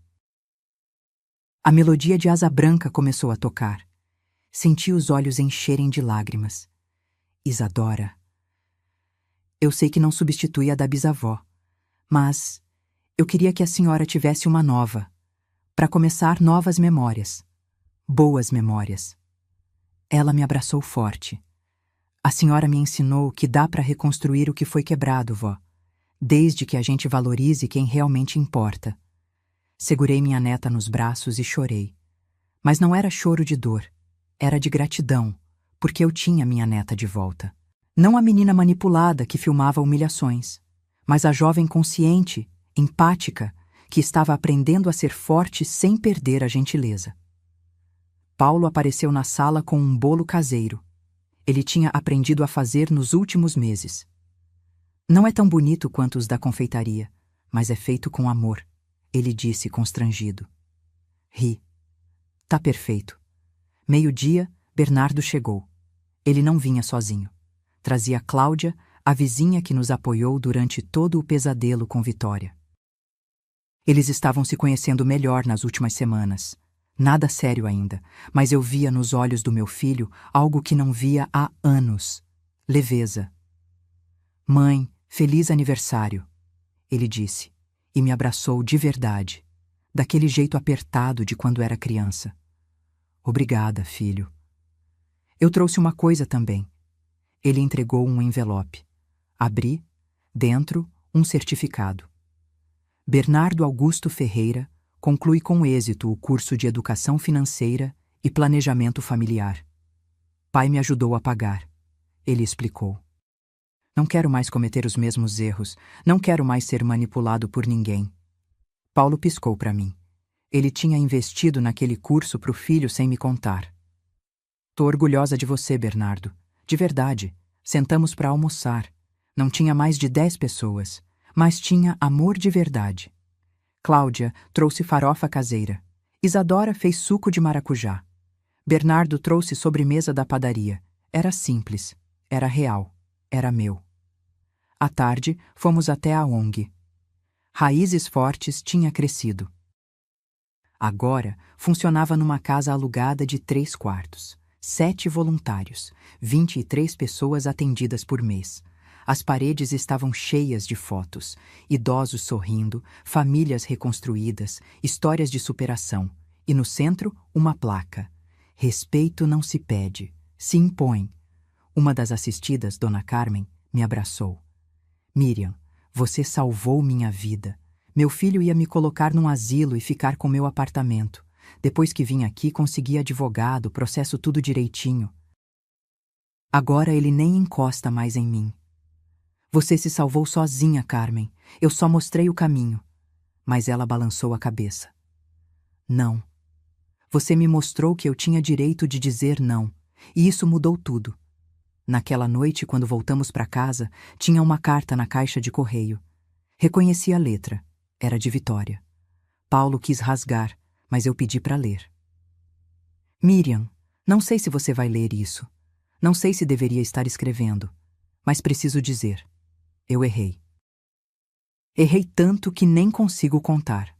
A melodia de Asa Branca começou a tocar. Senti os olhos encherem de lágrimas. Isadora. Eu sei que não substitui a da bisavó, mas eu queria que a senhora tivesse uma nova, para começar novas memórias. Boas memórias. Ela me abraçou forte. A senhora me ensinou que dá para reconstruir o que foi quebrado, vó, desde que a gente valorize quem realmente importa. Segurei minha neta nos braços e chorei. Mas não era choro de dor, era de gratidão, porque eu tinha minha neta de volta. Não a menina manipulada que filmava humilhações, mas a jovem consciente, empática, que estava aprendendo a ser forte sem perder a gentileza. Paulo apareceu na sala com um bolo caseiro. Ele tinha aprendido a fazer nos últimos meses. Não é tão bonito quanto os da confeitaria, mas é feito com amor, ele disse constrangido. Ri. Tá perfeito. 12:00, Bernardo chegou. Ele não vinha sozinho. Trazia Cláudia, a vizinha que nos apoiou durante todo o pesadelo com Vitória. Eles estavam se conhecendo melhor nas últimas semanas. Nada sério ainda, mas eu via nos olhos do meu filho algo que não via há anos. Leveza. Mãe, feliz aniversário, ele disse, e me abraçou de verdade, daquele jeito apertado de quando era criança. Obrigada, filho. Eu trouxe uma coisa também. Ele entregou um envelope. Abri, dentro, um certificado. Bernardo Augusto Ferreira conclui com êxito o curso de Educação Financeira e Planejamento Familiar. Pai me ajudou a pagar. Ele explicou. Não quero mais cometer os mesmos erros. Não quero mais ser manipulado por ninguém. Paulo piscou para mim. Ele tinha investido naquele curso para o filho sem me contar. Tô orgulhosa de você, Bernardo. De verdade. Sentamos para almoçar. Não tinha mais de 10 pessoas, mas tinha amor de verdade. Cláudia trouxe farofa caseira. Isadora fez suco de maracujá. Bernardo trouxe sobremesa da padaria. Era simples, era real, era meu. À tarde, fomos até a ONG. Raízes Fortes tinha crescido. Agora, funcionava numa casa alugada de 3 quartos, 7 voluntários, 23 pessoas atendidas por mês. As paredes estavam cheias de fotos, idosos sorrindo, famílias reconstruídas, histórias de superação, e no centro, uma placa. Respeito não se pede, se impõe. Uma das assistidas, Dona Carmen, me abraçou. Miriam, você salvou minha vida. Meu filho ia me colocar num asilo e ficar com meu apartamento. Depois que vim aqui, consegui advogado, processo tudo direitinho. Agora ele nem encosta mais em mim. Você se salvou sozinha, Carmen. Eu só mostrei o caminho. Mas ela balançou a cabeça. Não. Você me mostrou que eu tinha direito de dizer não, e isso mudou tudo. Naquela noite, quando voltamos para casa, tinha uma carta na caixa de correio. Reconheci a letra. Era de Vitória. Paulo quis rasgar, mas eu pedi para ler. Miriam, não sei se você vai ler isso. Não sei se deveria estar escrevendo, mas preciso dizer. Eu errei. Errei tanto que nem consigo contar.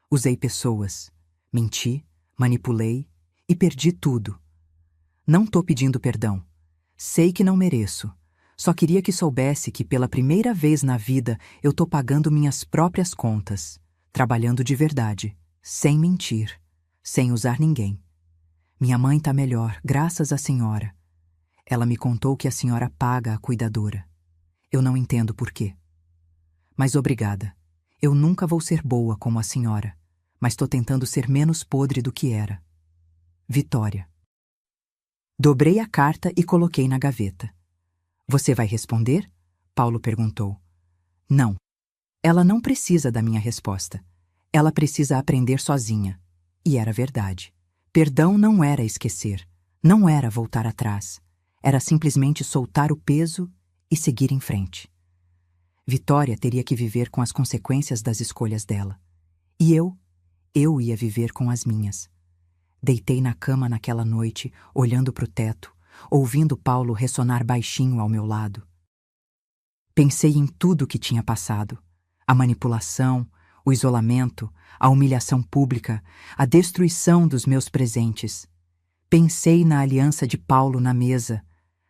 Usei pessoas, menti, manipulei e perdi tudo. Não tô pedindo perdão. Sei que não mereço. Só queria que soubesse que pela primeira vez na vida eu tô pagando minhas próprias contas, trabalhando de verdade, sem mentir, sem usar ninguém. Minha mãe tá melhor, graças à senhora. Ela me contou que a senhora paga a cuidadora. Eu não entendo por quê. Mas obrigada. Eu nunca vou ser boa como a senhora, mas tô tentando ser menos podre do que era. Vitória. Dobrei a carta e coloquei na gaveta. Você vai responder? Paulo perguntou. Não. Ela não precisa da minha resposta. Ela precisa aprender sozinha. E era verdade. Perdão não era esquecer. Não era voltar atrás. Era simplesmente soltar o peso e seguir em frente. Vitória teria que viver com as consequências das escolhas dela. E eu ia viver com as minhas. Deitei na cama naquela noite, olhando para o teto, ouvindo Paulo ressonar baixinho ao meu lado. Pensei em tudo que tinha passado. A manipulação, o isolamento, a humilhação pública, a destruição dos meus presentes. Pensei na aliança de Paulo na mesa,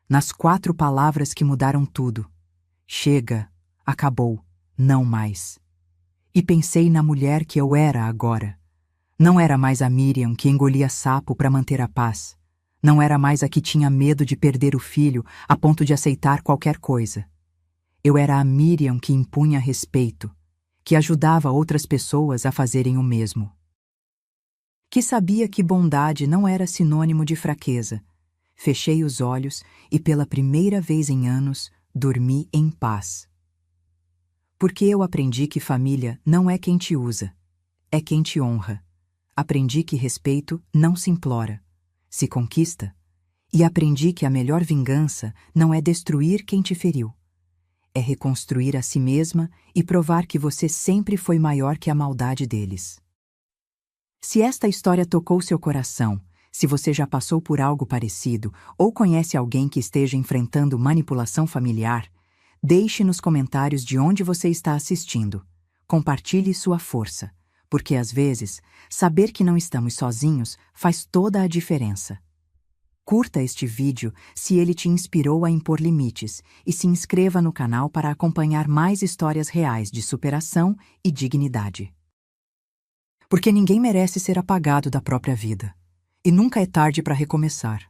nas 4 palavras que mudaram tudo. Chega, acabou, não mais. E pensei na mulher que eu era agora. Não era mais a Miriam que engolia sapo para manter a paz. Não era mais a que tinha medo de perder o filho a ponto de aceitar qualquer coisa. Eu era a Miriam que impunha respeito, que ajudava outras pessoas a fazerem o mesmo. Que sabia que bondade não era sinônimo de fraqueza. Fechei os olhos e, pela primeira vez em anos, dormi em paz. Porque eu aprendi que família não é quem te usa, é quem te honra. Aprendi que respeito não se implora, se conquista. E aprendi que a melhor vingança não é destruir quem te feriu. É reconstruir a si mesma e provar que você sempre foi maior que a maldade deles. Se esta história tocou seu coração, se você já passou por algo parecido ou conhece alguém que esteja enfrentando manipulação familiar, deixe nos comentários de onde você está assistindo. Compartilhe sua força, porque às vezes, saber que não estamos sozinhos faz toda a diferença. Curta este vídeo se ele te inspirou a impor limites e se inscreva no canal para acompanhar mais histórias reais de superação e dignidade. Porque ninguém merece ser apagado da própria vida. E nunca é tarde para recomeçar.